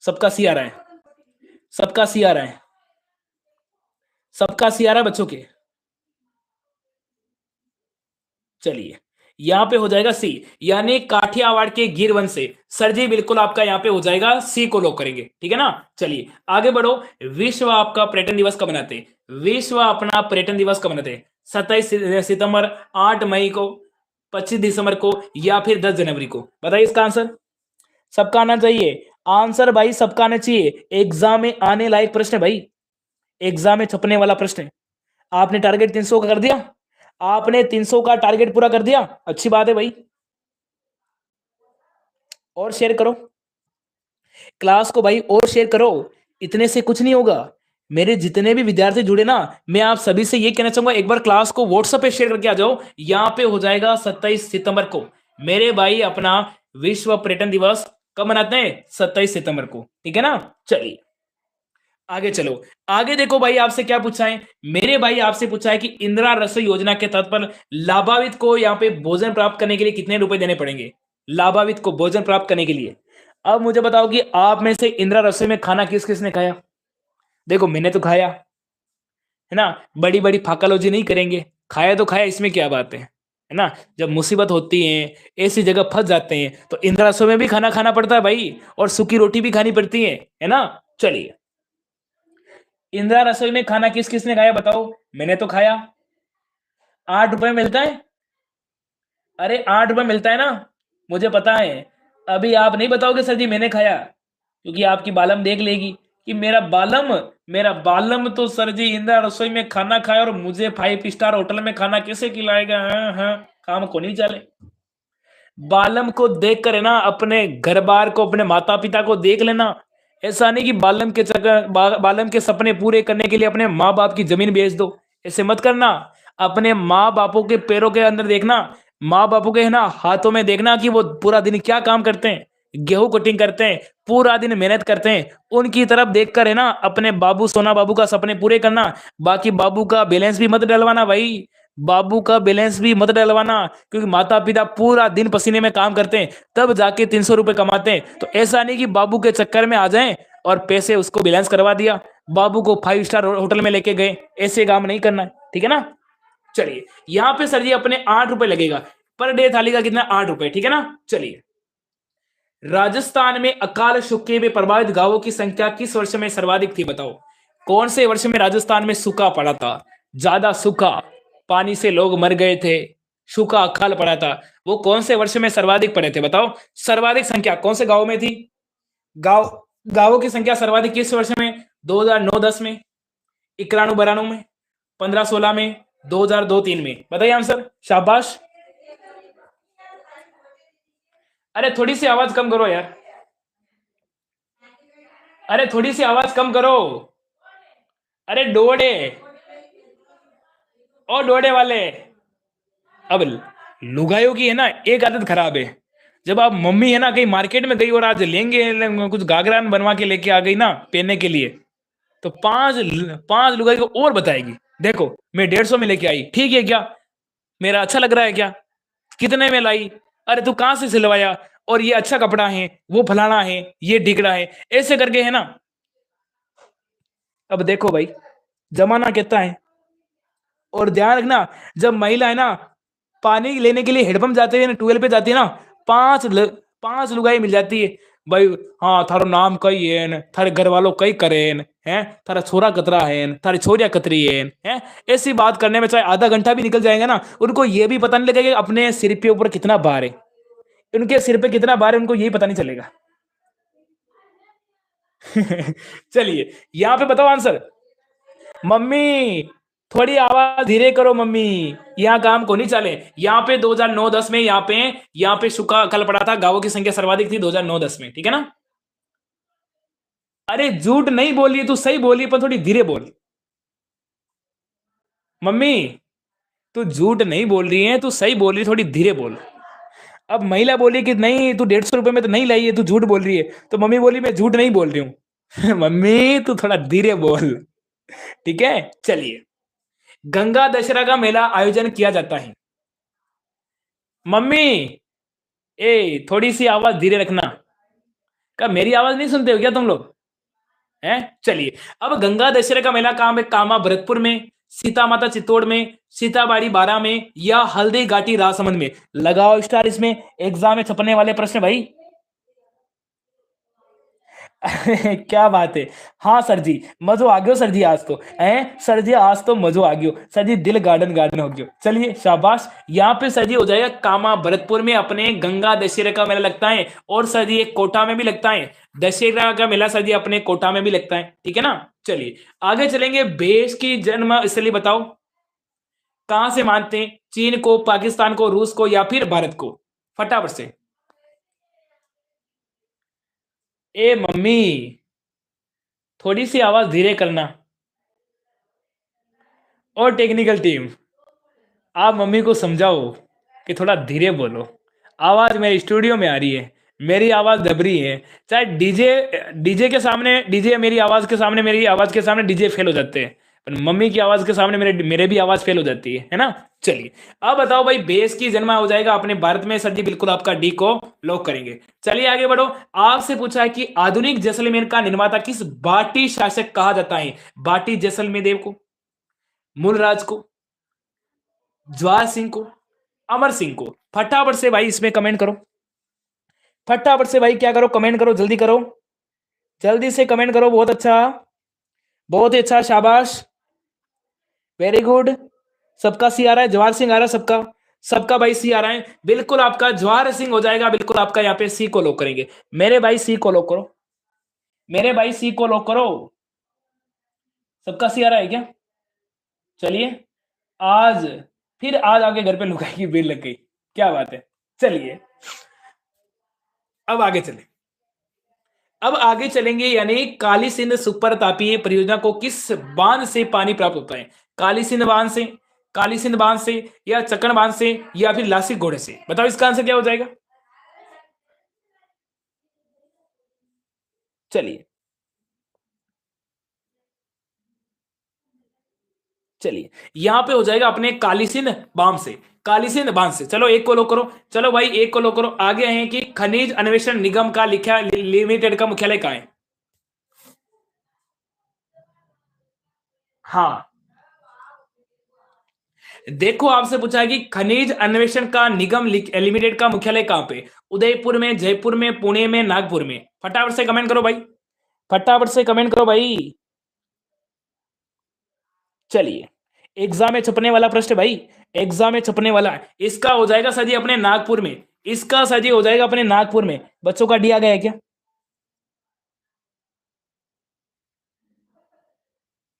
सबका सी आ रहा है, सबका सी आ रहा है, सबका सी आ रहा है बच्चों के। चलिए, यहां पे हो जाएगा सी, यानी काठियावाड़ के गिर वंश से, सर जी बिल्कुल आपका यहां पे हो जाएगा सी को लॉक करेंगे, ठीक है ना। चलिए आगे बढ़ो, विश्व आपका पर्यटन दिवस कब मनाते हैं? विश्व अपना पर्यटन दिवस कब मनाते हैं? 27 सितंबर, 8 मई को, 25 दिसंबर को, या फिर 10 जनवरी को? बताइए इसका आंसर, सबका आना चाहिए आंसर भाई, सबका आना चाहिए, एग्जाम में आने लायक प्रश्न है भाई, एग्जाम में छपने वाला प्रश्न है। आपने टारगेट 300 का कर दिया, आपने 300 का टारगेट पूरा कर दिया, अच्छी बात है भाई। और शेयर करो क्लास को भाई, और शेयर करो, इतने से कुछ नहीं होगा। मेरे जितने भी विद्यार्थी जुड़े ना, मैं आप सभी से ये कहना चाहूंगा, एक बार क्लास को व्हाट्सएप पे शेयर करके आ जाओ। यहाँ पे हो जाएगा 27 सितंबर को, मेरे भाई अपना विश्व पर्यटन दिवस कब मनाते हैं? 27 सितंबर को, ठीक है ना। चलिए, आगे चलो। आगे देखो भाई, आपसे क्या पूछा है मेरे भाई, आपसे पूछा है कि इंदिरा रसोई योजना के तहत पर लाभान्वित को यहाँ पे भोजन प्राप्त करने के लिए कितने रुपए देने पड़ेंगे, लाभान्वित को भोजन प्राप्त करने के लिए। अब मुझे बताओ कि आप में से इंदिरा रसोई में खाना किस किसने खाया। देखो मैंने तो खाया है ना, बड़ी बड़ी फाकालोजी नहीं करेंगे, खाया तो खाया, इसमें क्या बात है ना। जब मुसीबत होती है, ऐसी जगह फंस जाते हैं, तो इंदिरा रसोई में भी खाना खाना पड़ता है भाई, और सूखी रोटी भी खानी पड़ती है ना। चलिए, इंदिरा रसोई में खाना किस किसने खाया बताओ। मैंने तो खाया। 8 रुपए मिलता है। अरे 8 रुपए मिलता है ना, मुझे पता है। अभी आप नहीं बताओगे सर जी मैंने खाया, क्योंकि आपकी बालम देख लेगी कि मेरा बालम तो सर जी इंदिरा रसोई में खाना खाया, और मुझे 5 स्टार होटल में खाना कैसे खिलाएगा। हाँ हाँ, काम को नहीं चले। बालम को देख कर है ना, अपने घर बार को, अपने माता पिता को देख लेना। ऐसा नहीं कि बालम के चक्कर बालम के सपने पूरे करने के लिए अपने माँ बाप की जमीन बेच दो। ऐसे मत करना। अपने माँ बापों के पैरों के अंदर देखना, माँ बापों के है ना हाथों में देखना कि वो पूरा दिन क्या काम करते हैं। गेहूं कटिंग करते हैं, पूरा दिन मेहनत करते हैं। उनकी तरफ देखकर है ना अपने बाबू सोना बाबू का सपने पूरे करना। बाकी बाबू का बैलेंस भी मत डलवाना भाई, बाबू का बैलेंस भी मत डलवाना, क्योंकि माता पिता पूरा दिन पसीने में काम करते हैं, तब जाके 300 रुपए कमाते हैं। तो ऐसा नहीं कि बाबू के चक्कर में आ जाएं और पैसे उसको बैलेंस करवा दिया, बाबू को 5 स्टार होटल में लेके गए। ऐसे काम नहीं करना है, ठीक है ना। चलिए, यहाँ पे सर जी अपने 8 रुपए लगेगा पर डे थाली का, कितना 8 रुपए, ठीक है ना। चलिए, राजस्थान में अकाल सूखे में प्रभावित गांवों की संख्या किस वर्ष में सर्वाधिक थी बताओ। कौन से वर्ष में राजस्थान में सूखा पड़ा था, ज्यादा सूखा, पानी से लोग मर गए थे, सूखा अकाल पड़ा था, वो कौन से वर्ष में सर्वाधिक पड़े थे बताओ। सर्वाधिक संख्या कौन से गांव में थी। गांव गांवों की संख्या सर्वाधिक किस वर्ष में, 2009-10 में, 91-92 में, 15-16 में, 2002-3 में, बताइए आंसर, शाबाश। अरे थोड़ी सी आवाज कम करो यार, अरे थोड़ी सी आवाज कम करो। अरे डोडे, और डोडे वाले। अब लुगाइयों की है ना एक आदत खराब है। जब आप मम्मी है ना कहीं मार्केट में गई और आज कुछ घाघरान बनवा के लेके आ गई ना पहनने के लिए, तो पांच पांच लुगाई को और बताएगी, देखो मैं 150 में लेके आई, ठीक है क्या, मेरा अच्छा लग रहा है क्या, कितने में लाई, अरे तू कहां से सिलवाया, और ये अच्छा कपड़ा है, वो फलाना है, ये ढिकड़ा है, ऐसे करके है ना। अब देखो भाई, जमाना कितना है। और ध्यान रखना, जब महिला है ना पानी लेने के लिए हेडपंप जाते हैं ना, ट्यूबवेल पे जाती है ना, 5 लुगाई मिल जाती है भाई। हाँ, थारो नाम कई है न, थारे घर वालों कई करे हैं, थारा छोरा कतरा है न, थारी छोरिया कतरी है। ऐसी बात करने में चाहे आधा घंटा भी निकल जाएगा ना, उनको ये भी पता नहीं लगेगा कि अपने सिर पे ऊपर कितना भार है, उनके सिर पे कितना भार है उनको यही पता नहीं चलेगा। चलिए, यहाँ पे बताओ आंसर। मम्मी थोड़ी आवाज धीरे करो मम्मी, यहाँ काम को नहीं चले। यहाँ पे 2009-10 में, यहाँ पे सूखा कल पड़ा था, गांवों की संख्या सर्वाधिक थी 2009-10 में, ठीक है ना। अरे झूठ नहीं बोली तू, सही बोली पर थोड़ी धीरे बोल। मम्मी तू झूठ नहीं बोल रही है, तू सही बोल रही है, थोड़ी धीरे बोल। अब महिला बोली कि नहीं तू 150 रुपए में तो नहीं लाई है, तू झूठ बोल रही है, तो मम्मी बोली मैं झूठ नहीं बोल रही हूँ। मम्मी तू थोड़ा धीरे बोल, ठीक है। चलिए, गंगा दशहरा का मेला आयोजन किया जाता है। मम्मी ए थोड़ी सी आवाज धीरे रखना। क्या मेरी आवाज नहीं सुनते हो क्या तुम लोग हैं। चलिए, अब गंगा दशहरा का मेला कहाँ में, कामा भरतपुर में, सीता माता चित्तौड़ में, सीताबाड़ी बारा में, या हल्दी घाटी राजसमंद में। लगाओ स्टार इसमें, एग्जाम में छपने वाले प्रश्न भाई। क्या बात है। हाँ सर जी, मजो आ गयो सर जी आज तो, हैं सर जी आज तो मजो आ गयो सर जी, दिल गार्डन गार्डन हो गयो। चलिए शाबाश, यहाँ पे सर जी हो जाएगा कामा भरतपुर में अपने गंगा दशहरा का मेला लगता है, और सर जी एक कोटा में भी लगता है, दशहरा का मेला सर जी अपने कोटा में भी लगता है, ठीक है ना। चलिए, आगे चलेंगे। देश की जन्म स्थली बताओ, कहां से मानते हैं, चीन को, पाकिस्तान को, रूस को, या फिर भारत को, फटाफट से। ए मम्मी थोड़ी सी आवाज धीरे करना। और टेक्निकल टीम, आप मम्मी को समझाओ कि थोड़ा धीरे बोलो, आवाज मेरे स्टूडियो में आ रही है, मेरी आवाज दबरी है। चाहे डीजे डीजे के सामने, डीजे मेरी आवाज के सामने, मेरी आवाज के सामने डीजे फेल हो जाते हैं, पर मम्मी की आवाज के सामने मेरे मेरे भी आवाज फेल हो जाती है ना। चलिए, अब बताओ भाई, बेस की जन्म हो जाएगा अपने भारत में सर जी, बिल्कुल आपका डी को लॉक करेंगे। चलिए आगे बढ़ो। आपसे पूछा है कि आधुनिक जैसलमेर का निर्माता किस बाटी शासक कहा जाता है? बाटी जैसलमेर देव को, मूलराज को, ज्वार सिंह को, अमर सिंह को? फटाफट से भाई इसमें कमेंट करो, फटाफट से भाई क्या करो, कमेंट करो, जल्दी करो, जल्दी से कमेंट करो। बहुत अच्छा, बहुत ही अच्छा, शाबाश, वेरी गुड। सबका सी आ रहा है, जवाहर सिंह आ रहा है सबका, सबका भाई सी आ रहा है, बिल्कुल आपका जवाहर सिंह हो जाएगा, बिल्कुल आपका यहाँ पे सी को लॉक करेंगे। मेरे भाई सी को लॉक करो, मेरे भाई सी को लॉक करो। सबका सी आ रहा है क्या? चलिए, आज फिर आज आके घर पे लुगाई की भीड़ लग गई, क्या बात है। चलिए, अब आगे चले, अब आगे चलेंगे, यानी काली सिंध सुपर तापीय परियोजना को किस बांध से पानी प्राप्त होता है? काली सिंध बांध से, काली सिंध बांध से, या चक्कर बांध से, या फिर लासी घोड़े से? बताओ इसका आंसर क्या हो जाएगा। चलिए, चलिए यहां पे हो जाएगा अपने काली सिंध बांध से, काली सिंध बांध से। चलो एक को लो करो, चलो भाई एक को लो करो। आगे हैं कि खनिज अन्वेषण निगम का लिखा लिमिटेड का मुख्यालय कहाँ है? हाँ, देखो आपसे पूछा है कि खनिज अन्वेषण का निगम लिमिटेड का मुख्यालय कहां पे? उदयपुर में, जयपुर में, पुणे में, नागपुर में? फटाफट से कमेंट करो भाई, फटाफट से कमेंट करो भाई। चलिए, एग्जाम में छपने वाला प्रश्न भाई, एग्जाम में छपने वाला है। इसका हो जाएगा सर जी अपने नागपुर में, इसका सर जी हो जाएगा अपने नागपुर में। बच्चों का डी आ गया है क्या?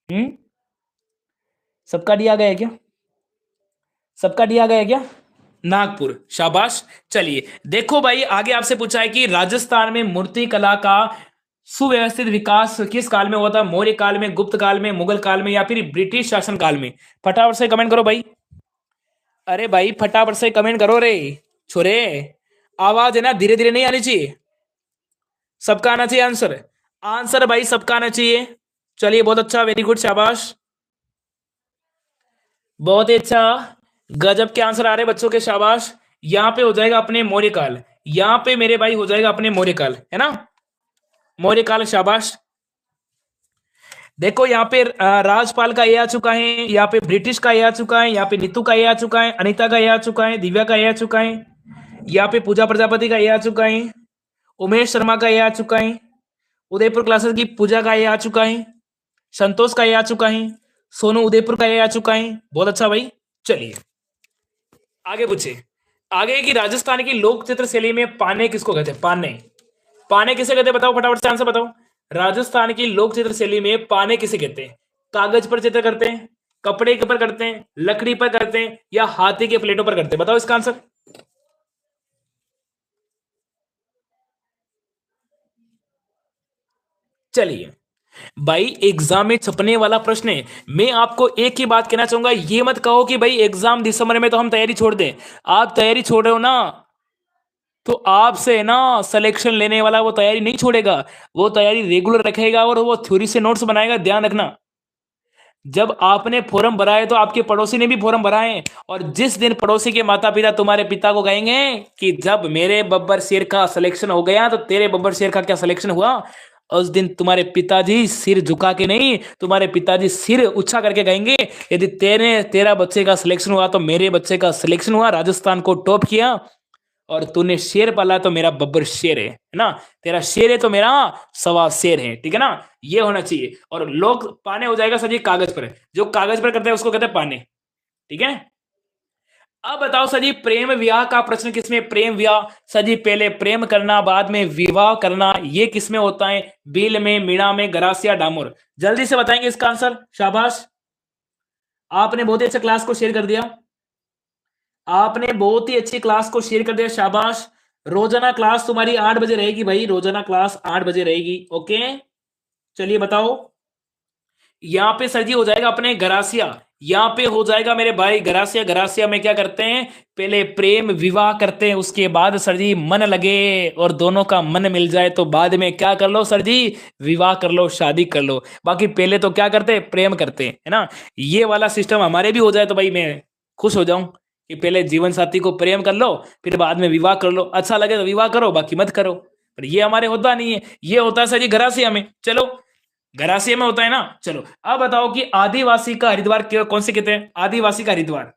हम्म, सबका डी आ गया है क्या? सबका डी आ गया है क्या? नागपुर, शाबाश। चलिए देखो भाई, आगे आपसे पूछा है कि राजस्थान में मूर्ति कला का सुव्यवस्थित विकास किस काल में हुआ था? मौर्य काल में, गुप्त काल में, मुगल काल में, या फिर ब्रिटिश शासन काल में? फटाफट से कमेंट करो भाई, अरे भाई फटाफट से कमेंट करो रे छोरे। आवाज है ना धीरे धीरे नहीं आनी चाहिए, सबका आना चाहिए आंसर, आंसर भाई सबका आना चाहिए। चलिए बहुत अच्छा, वेरी गुड, शाबाश, बहुत ही अच्छा, गजब के आंसर आ रहे हैं बच्चों के, शाबाश। यहाँ पे हो जाएगा अपने मौर्य काल, यहाँ पे मेरे भाई हो जाएगा अपने मौर्य काल, है ना, मौर्य काल, शाबाश। देखो यहाँ पे राजपाल का ये आ चुका है, यहाँ पे ब्रिटिश का ये आ चुका है, यहाँ पे नीतू का ये आ चुका है, अनीता का ये आ चुका है, दिव्या का ये आ चुका है, यहाँ पे पूजा प्रजापति का ये आ चुका है, उमेश शर्मा का ये आ चुका है, उदयपुर क्लासेस की पूजा का ये आ चुका है, संतोष का ये आ चुका है, सोनू उदयपुर का ये आ चुका है। बहुत अच्छा भाई। चलिए आगे पूछे, आगे की राजस्थान की लोक चित्र शैली में पाने किसको कहते हैं? पाने, पाने किसे कहते हैं बताओ, फटाफट से आंसर बताओ। राजस्थान की लोक चित्र शैली में पाने किसे कहते हैं? कागज पर चित्र करते हैं, कपड़े के पर करते हैं, लकड़ी पर करते हैं, या हाथी के प्लेटों पर करते हैं? बताओ इसका आंसर। चलिए भाई, एग्जाम में छपने वाला प्रश्न है, मैं आपको एक ही बात कहना चाहूंगा, ये मत कहो कि भाई एग्जाम दिसंबर में तो हम तैयारी छोड़ दें। आप तैयारी छोड़ रहे हो ना, तो आपसे ना सिलेक्शन लेने वाला वो तैयारी नहीं छोड़ेगा, वो तैयारी रेगुलर रखेगा और वो थ्योरी से नोट्स बनाएगा, ध्यान रखना। जब आपने फॉर्म भरा है तो आपके पड़ोसी ने भी फॉर्म भरा है, और जिस दिन पड़ोसी के माता पिता तुम्हारे पिता को कहेंगे कि जब मेरे बब्बर शेर का सिलेक्शन हो गया तो तेरे बब्बर शेर का क्या सिलेक्शन हुआ, उस दिन तुम्हारे पिताजी सिर झुका के नहीं, तुम्हारे पिताजी सिर ऊंचा करके कहेंगे, यदि तेरा बच्चे का सिलेक्शन हुआ तो मेरे बच्चे का सिलेक्शन हुआ, राजस्थान को टॉप किया, और तूने शेर पाला तो मेरा बब्बर शेर है ना, तेरा शेर है तो मेरा सवा शेर है, ठीक है ना, ये होना चाहिए। और लोग पाने हो जाएगा सर जी कागज पर, जो कागज पर करते हैं उसको कहते हैं पाने, ठीक है। अब बताओ सर जी, प्रेम विवाह का प्रश्न किसमें? प्रेम विवाह सर जी, पहले प्रेम करना बाद में विवाह करना, ये किसमें होता है? बील में, मीणा में, गरासिया, डामोर? जल्दी से बताएंगे इसका आंसर, शाबाश। आपने बहुत ही अच्छा क्लास को शेयर कर दिया, आपने बहुत ही अच्छी क्लास को शेयर कर दिया, शाबाश। रोजाना क्लास तुम्हारी 8 बजे रहेगी भाई, रोजाना क्लास 8 बजे रहेगी, ओके। चलिए बताओ, यहां पे सर जी हो जाएगा अपने गरासिया, यहां पे हो जाएगा मेरे भाई गरासिया। गरासिया में क्या करते हैं, पहले प्रेम विवाह करते हैं, उसके बाद सर जी मन लगे और दोनों का मन मिल जाए तो बाद में क्या कर लो सर जी, विवाह कर लो, शादी कर लो। बाकी पहले तो क्या करते हैं, प्रेम करते हैं, है ना। ये वाला सिस्टम हमारे भी हो जाए तो भाई मैं खुश हो जाऊं कि पहले जीवन साथी को प्रेम कर लो, फिर बाद में विवाह कर लो। अच्छा लगे तो विवाह करो, बाकी मत करो। पर ये हमारे होता नहीं है, ये होता है सर जी गरासिया में। चलो, गरासिया में होता है ना। चलो अब बताओ कि आदिवासी का हरिद्वार कौन से कहते हैं, आदिवासी का हरिद्वार।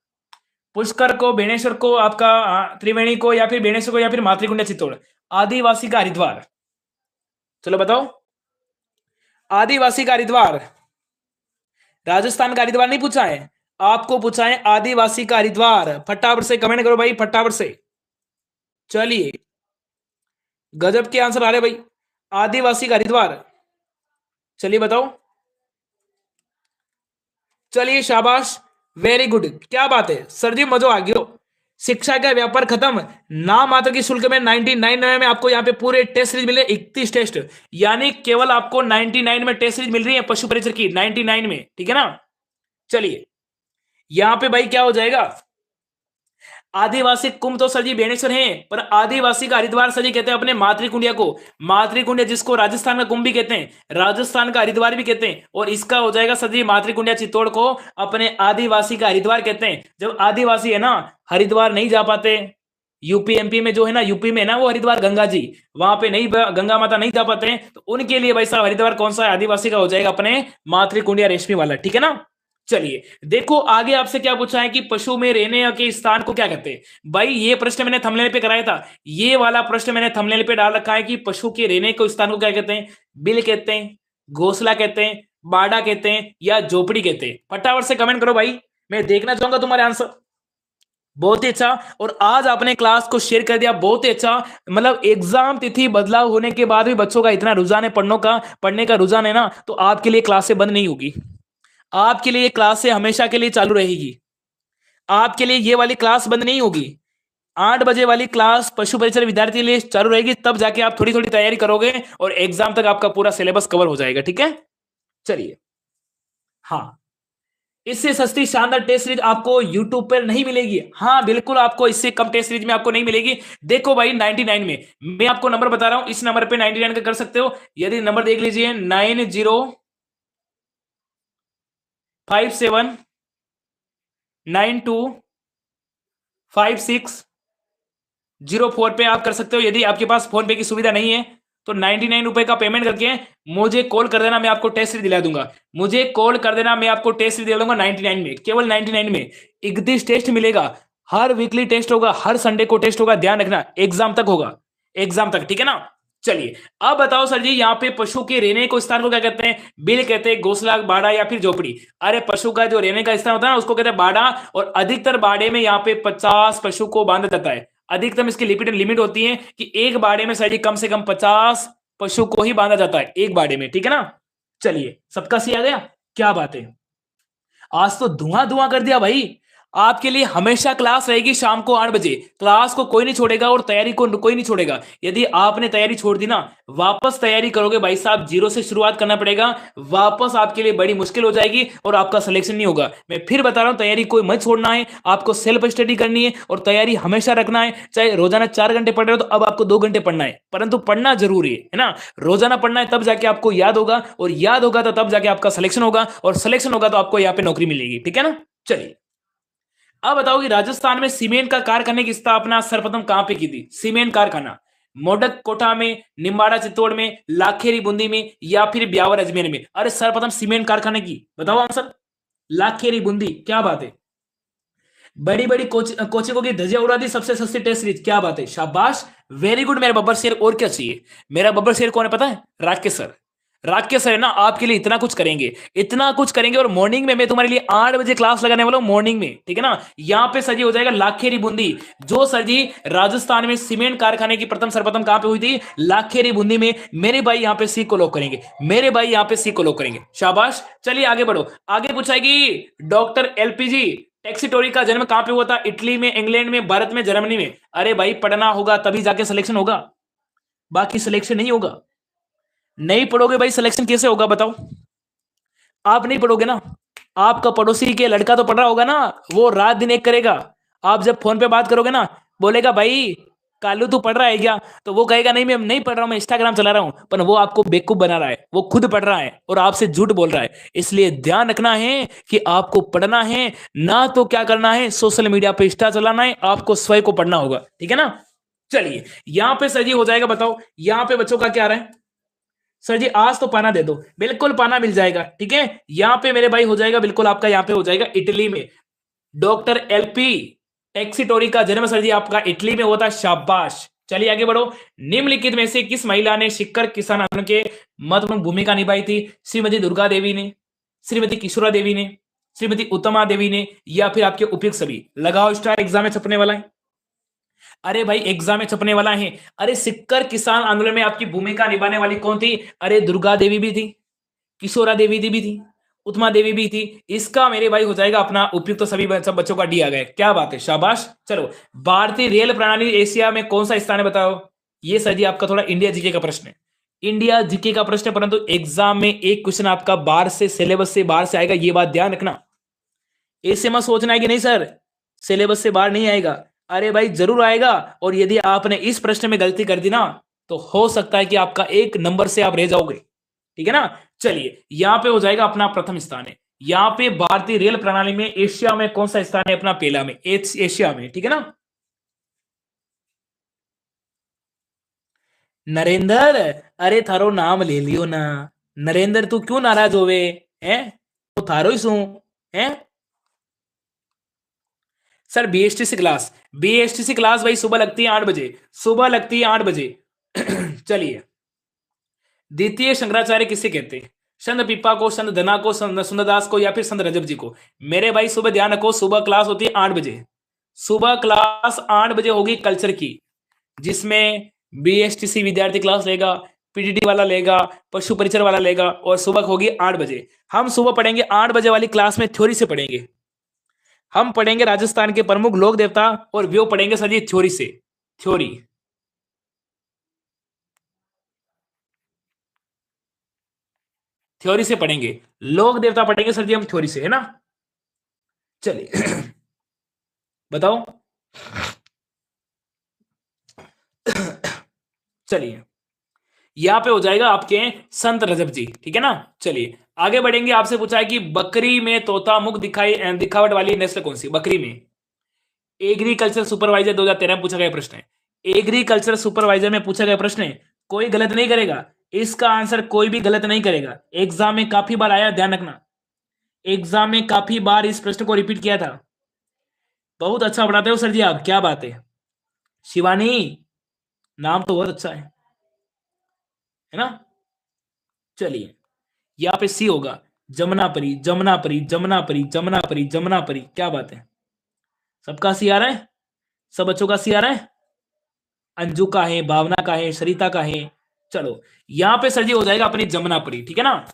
पुष्कर को, बेणेश्वर को, आपका त्रिवेणी को, या फिर बेणेश्वर को, या फिर मातृकुंड चित्तौड़। आदिवासी का हरिद्वार, चलो बताओ। आदिवासी का हरिद्वार, राजस्थान का हरिद्वार नहीं पूछा है आपको, पूछा है आदिवासी का हरिद्वार। फटाफट से कमेंट करो भाई, फटाफट से। चलिए, गजब के आंसर आ रहे भाई। आदिवासी का हरिद्वार, चलिए बताओ। चलिए शाबाश, वेरी गुड, क्या बात है सर जी, मजा आ गया। शिक्षा का व्यापार खत्म, नाम मात्र की शुल्क में 99 में आपको यहाँ पे पूरे टेस्ट सीरीज मिले, 31 टेस्ट। यानी केवल आपको 99 में टेस्ट सीरीज मिल रही है पशु परिचर की, 99 में, ठीक है ना। चलिए, यहां पे भाई क्या हो जाएगा, आदिवासी कुंभ तो सर जी बेणेश्वर है, पर आदिवासी का हरिद्वार सर जी कहते हैं अपने मातृकुंडिया को। मातृकुंडिया जिसको राजस्थान का कुंभ भी कहते हैं, राजस्थान का हरिद्वार भी कहते हैं, और इसका हो जाएगा सर जी मातृकुंडिया चित्तौड़ को अपने आदिवासी का हरिद्वार कहते हैं। जब आदिवासी है ना हरिद्वार नहीं जा पाते, यूपी एमपी में जो है ना, यूपी में ना वो हरिद्वार गंगा जी, वहां पे नहीं, गंगा माता नहीं जा पाते हैं, तो उनके लिए भाई साहब हरिद्वार कौन सा है, आदिवासी का हो जाएगा अपने मातृकुंडिया रेशमी वाला, ठीक है ना। चलिए देखो आगे आपसे क्या पूछा है कि पशु में रहने के स्थान को क्या कहते हैं। भाई ये प्रश्न मैंने थंबनेल पे कराया था, ये वाला प्रश्न मैंने थंबनेल पे डाल रखा है कि पशु के रहने के स्थान को क्या कहते हैं। बिल कहते हैं, घोंसला कहते हैं, बाड़ा कहते हैं, या झोपड़ी कहते हैं। फटाफट से कमेंट करो भाई, मैं देखना चाहूंगा तुम्हारे आंसर। बहुत ही अच्छा, और आज आपने क्लास को शेयर कर दिया, बहुत ही अच्छा। मतलब एग्जाम तिथि बदलाव होने के बाद भी बच्चों का इतना रुझान है, पढ़ने का रुझान है ना, तो आपके लिए क्लासें बंद नहीं होगी, आपके लिए क्लासें हमेशा के लिए चालू रहेगी। आपके लिए ये वाली क्लास बंद नहीं होगी। 8 बजे वाली क्लास पशु परिचय विद्यार्थी के लिए चालू रहेगी, तब जाके आप थोड़ी थोड़ी तैयारी करोगे और एग्जाम तक आपका पूरा सिलेबस कवर हो जाएगा, ठीक है। चलिए, हाँ, इससे सस्ती शानदार टेस्ट सीरीज आपको यूट्यूब पर नहीं मिलेगी। हाँ बिल्कुल, आपको इससे कम टेस्ट सीरीज में आपको नहीं मिलेगी। देखो भाई 99 में, मैं आपको नंबर बता रहा हूं, इस नंबर पे 99 का कर सकते हो। यदि नंबर देख लीजिए, 9057925604 पे आप कर सकते हो। यदि आपके पास फोन पे की सुविधा नहीं है तो 99 रुपए का पेमेंट करके मुझे कॉल कर देना, मैं आपको टेस्ट सीरीज दिला दूंगा। मुझे कॉल कर देना, मैं आपको टेस्ट सीरीज दिला दूंगा 99 में, केवल 99 में। 31 टेस्ट मिलेगा, हर वीकली टेस्ट होगा, हर संडे को टेस्ट होगा, ध्यान रखना, एग्जाम तक होगा, एग्जाम तक, ठीक है ना। चलिए अब बताओ सर जी, यहाँ पे पशु के रहने को स्थान को क्या कहते हैं। बिल कहते हैं, घोंसला, बाड़ा, या फिर झोपड़ी। अरे पशु का जो रहने का स्थान होता है ना, उसको कहते हैं बाड़ा, और अधिकतर बाड़े में यहाँ पे 50 पशु को बांधा जाता है। अधिकतम इसकी लिमिट होती है कि एक बाड़े में सर जी कम से कम 50 पशु को ही बांधा जाता है एक बाड़े में, ठीक है ना। चलिए, सबका सी आ गया, क्या बात है, आज तो धुआं धुआं कर दिया भाई। आपके लिए हमेशा क्लास रहेगी शाम को 8 बजे, क्लास को कोई नहीं छोड़ेगा और तैयारी को कोई नहीं छोड़ेगा। यदि आपने तैयारी छोड़ दी ना, वापस तैयारी करोगे भाई साहब, जीरो से शुरुआत करना पड़ेगा, वापस आपके लिए बड़ी मुश्किल हो जाएगी और आपका सिलेक्शन नहीं होगा। मैं फिर बता रहा हूं, तैयारी कोई मत छोड़ना है, आपको सेल्फ स्टडी करनी है और तैयारी हमेशा रखना है। चाहे रोजाना 4 घंटे पढ़ रहे हो तो अब आपको 2 घंटे पढ़ना है, परंतु पढ़ना जरूरी है ना। रोजाना पढ़ना है, तब जाके आपको याद होगा, और याद होगा तो तब जाके आपका सिलेक्शन होगा, और सिलेक्शन होगा तो आपको यहाँ पे नौकरी मिलेगी, ठीक है ना। चलिए अब बताओ कि राजस्थान में सीमेंट का कारखाने की स्थापना सर्वप्रथम कहां पे की थी। सीमेंट कारखाना मोडक कोटा में, निम्बाड़ा चित्तौड़ में, लाखेरी बूंदी में, या फिर ब्यावर अजमेर में। अरे सर्वप्रथम सीमेंट कारखाने की बताओ आंसर, लाखेरी बूंदी, क्या बात है। बड़ी बड़ी कोचिंगों की धजिया उड़ा दी, सबसे सस्ती टेस्ट सीरीज, क्या बात है, शाबाश, वेरी गुड मेरा बब्बर शेर। और क्या चाहिए, मेरा बब्बर शेर कौन है पता है, राकेश सर। राकेश सर है ना, आपके लिए इतना कुछ करेंगे, इतना कुछ करेंगे। और मॉर्निंग में मैं तुम्हारे लिए 8 बजे क्लास लगाने वाला हूं, मॉर्निंग में, ठीक है ना। यहाँ पे सर जी हो जाएगा लाखेरी बूंदी, जो सर जी राजस्थान में सीमेंट कारखाने की सर्वप्रथम कहां पे हुई थी, लाखेरी बूंदी में। मेरे भाई यहाँ पे सी को लॉक करेंगे, मेरे भाई यहाँ पे सी को लॉक करेंगे, शाबाश। चलिए आगे बढ़ो, आगे पूछाएगी डॉक्टर एलपीजी टेक्सिटोरी का जन्म कहां पे हुआ था, इटली में, इंग्लैंड में, भारत में, जर्मनी में। अरे भाई पढ़ना होगा तभी जाके सिलेक्शन होगा, बाकी सिलेक्शन नहीं होगा। नहीं पढ़ोगे भाई सिलेक्शन कैसे होगा बताओ, आप नहीं पढ़ोगे ना। आपका पड़ोसी के लड़का तो पढ़ रहा होगा ना, वो रात दिन एक करेगा। आप जब फोन पे बात करोगे ना, बोलेगा भाई कालू तू पढ़ रहा है क्या, तो वो कहेगा नहीं मैं नहीं पढ़ रहा हूं, मैं इंस्टाग्राम चला रहा हूं। पर वो आपको बेवकूफ बना रहा है, वो खुद पढ़ रहा है और आपसे झूठ बोल रहा है। इसलिए ध्यान रखना है कि आपको पढ़ना है ना, तो क्या करना है, सोशल मीडिया पे इंस्टा चलाना है, आपको स्वयं को पढ़ना होगा। ठीक है ना। चलिए यहां पे सर जी हो जाएगा। बताओ यहां पे बच्चों का क्या रहा है। सर जी आज तो पाना दे दो, बिल्कुल पाना मिल जाएगा। ठीक है, यहां पे मेरे भाई हो जाएगा बिल्कुल आपका, यहां पे हो जाएगा इटली में डॉक्टर एलपी टेक्सिटोरी का जन्म सर जी आपका इटली में हुआ था। शाबाश। चलिए आगे बढ़ो। निम्नलिखित में से किस महिला ने शिक्कर किसान आंदोलन के महत्वपूर्ण भूमिका निभाई थी। श्रीमती दुर्गा देवी ने, श्रीमती किशोरा देवी ने, श्रीमती उत्तमा देवी ने, या फिर आपके उपयुक्त सभी। लगाओ स्टार, एग्जाम में छपने वाला है। अरे भाई एग्जाम में छपने वाला है। अरे सिक्कर किसान आंदोलन में आपकी भूमिका निभाने वाली कौन थी। अरे दुर्गा देवी भी थी, किशोरा देवी भी थी, उत्तमा देवी भी थी। इसका मेरे भाई हो जाएगा अपना उपयुक्त तो सभी सब बच्चों का डी आ गया। क्या बात है, शाबाश। चलो भारतीय रेल प्रणाली एशिया में कौन सा स्थान है बताओ। ये सर जी आपका थोड़ा इंडिया जीके का प्रश्न है, इंडिया जीके का प्रश्न है, परंतु एग्जाम में एक क्वेश्चन आपका बाहर से, सिलेबस से बाहर से आएगा, ये बात ध्यान रखना। ऐसे मत सोचना है कि नहीं सर सिलेबस से बाहर नहीं आएगा। अरे भाई जरूर आएगा, और यदि आपने इस प्रश्न में गलती कर दी ना, तो हो सकता है कि आपका एक नंबर से आप रह जाओगे। ठीक है ना। चलिए यहां पे हो जाएगा अपना प्रथम स्थान है। यहां पे भारतीय रेल प्रणाली में एशिया में कौन सा स्थान है अपना, पहला में, एशिया में। ठीक है ना। नरेंद्र, अरे थारो नाम ले लियो ना। नरेंद्र तू क्यों नाराज होवे हैं, तो थारो ही सू है। Sir BSTC class, BSTC class भाई सुबह लगती है 8 बजे, सुबह लगती है 8 बजे। चलिए द्वितीय शंकराचार्य किसे कहते हैं। संत पीपा को, संत धना को, संत सुंदरदास को, या फिर संत रजब जी को। मेरे भाई सुबह ध्यान रखो, सुबह क्लास होती है 8 बजे। सुबह क्लास 8 बजे होगी कल्चर की, जिसमें बीएसटीसी विद्यार्थी क्लास लेगा, पीटीटी वाला लेगा, पशु परिचर वाला लेगा, और सुबह होगी 8 बजे। हम सुबह पढ़ेंगे 8 बजे वाली क्लास में, थ्योरी से पढ़ेंगे। हम पढ़ेंगे राजस्थान के प्रमुख लोक देवता, और वो पढ़ेंगे सर जी थ्योरी से, थ्योरी। थ्योरी से पढ़ेंगे, लोक देवता पढ़ेंगे सर जी हम थ्योरी से, है ना। चलिए बताओ। चलिए यहां पे हो जाएगा आपके संत रजब जी। ठीक है ना। चलिए आगे बढ़ेंगे। आपसे पूछा है कि बकरी में तोता मुख दिखावट वाली नस्ल कौन सी। बकरी में, एग्रीकल्चर सुपरवाइजर 2013 में पूछा गया प्रश्न है। एग्रीकल्चर सुपरवाइजर में पूछा गया प्रश्न है, कोई गलत नहीं करेगा। इसका आंसर कोई भी गलत नहीं करेगा। एग्जाम में काफी बार आया, ध्यान रखना। एग्जाम में काफी बार इस प्रश्न को रिपीट किया था। बहुत अच्छा पढ़ाते हो सर जी आप, क्या बात है। शिवानी, नाम तो बहुत अच्छा है ना। चलिए यहां पे सी होगा, जमुनापरी, जमुनापरी, जमुनापरी, जमुनापरी, जमुनापरी। क्या बात है, सबका सी आ रहा है, सब बच्चों का सी आ रहा है। अंजू का है, भावना का है, सरिता का है। चलो यहां पे सर जी हो जाएगा अपनी जमुनापरी। ठीक है ना।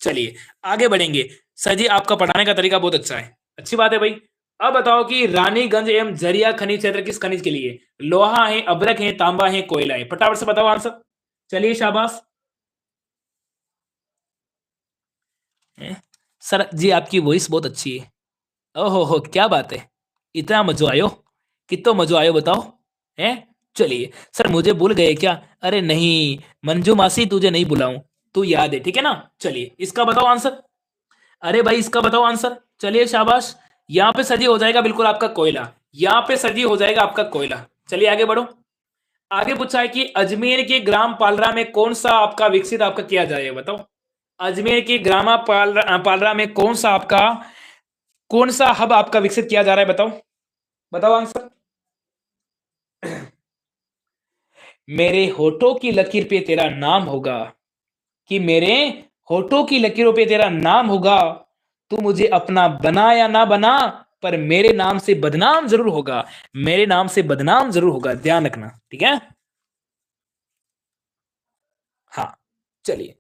चलिए आगे बढ़ेंगे। सर जी आपका पढ़ाने का तरीका बहुत अच्छा है, अच्छी बात है भाई। अब बताओ कि रानीगंज एवं झरिया खनिज क्षेत्र किस खनिज के लिए। लोहा है, अभ्रक है, तांबा है, कोयला है। फटाफट से बताओ आंसर। चलिए शाबाश। सर जी आपकी वॉइस बहुत अच्छी है। ओहो हो, क्या बात है, इतना मजो आयो, कितना मजो आयो बताओ हैं। चलिए सर मुझे भूल गए क्या। अरे नहीं मंजू मासी, तुझे नहीं बुलाऊं, तू याद है। ठीक है ना। चलिए इसका बताओ आंसर। अरे भाई इसका बताओ आंसर। चलिए शाबाश। यहां पे सर जी हो जाएगा बिल्कुल आपका कोयला, यहां पे सर जी हो जाएगा आपका कोयला। चलिए आगे बढ़ो। आगे पूछा है कि अजमेर के ग्राम पालरा में कौन सा आपका विकसित आपका किया जाएगा, बताओ। अजमेर के ग्राम पालरा में कौन सा हब आपका विकसित किया जा रहा है, बताओ। बताओ आंसर। मेरे होठों की लकीर पे तेरा नाम होगा, कि मेरे होठों की लकीरों पे तेरा नाम होगा। तू मुझे अपना बना या ना बना, पर मेरे नाम से बदनाम जरूर होगा, मेरे नाम से बदनाम जरूर होगा, ध्यान रखना। ठीक है। हाँ चलिए,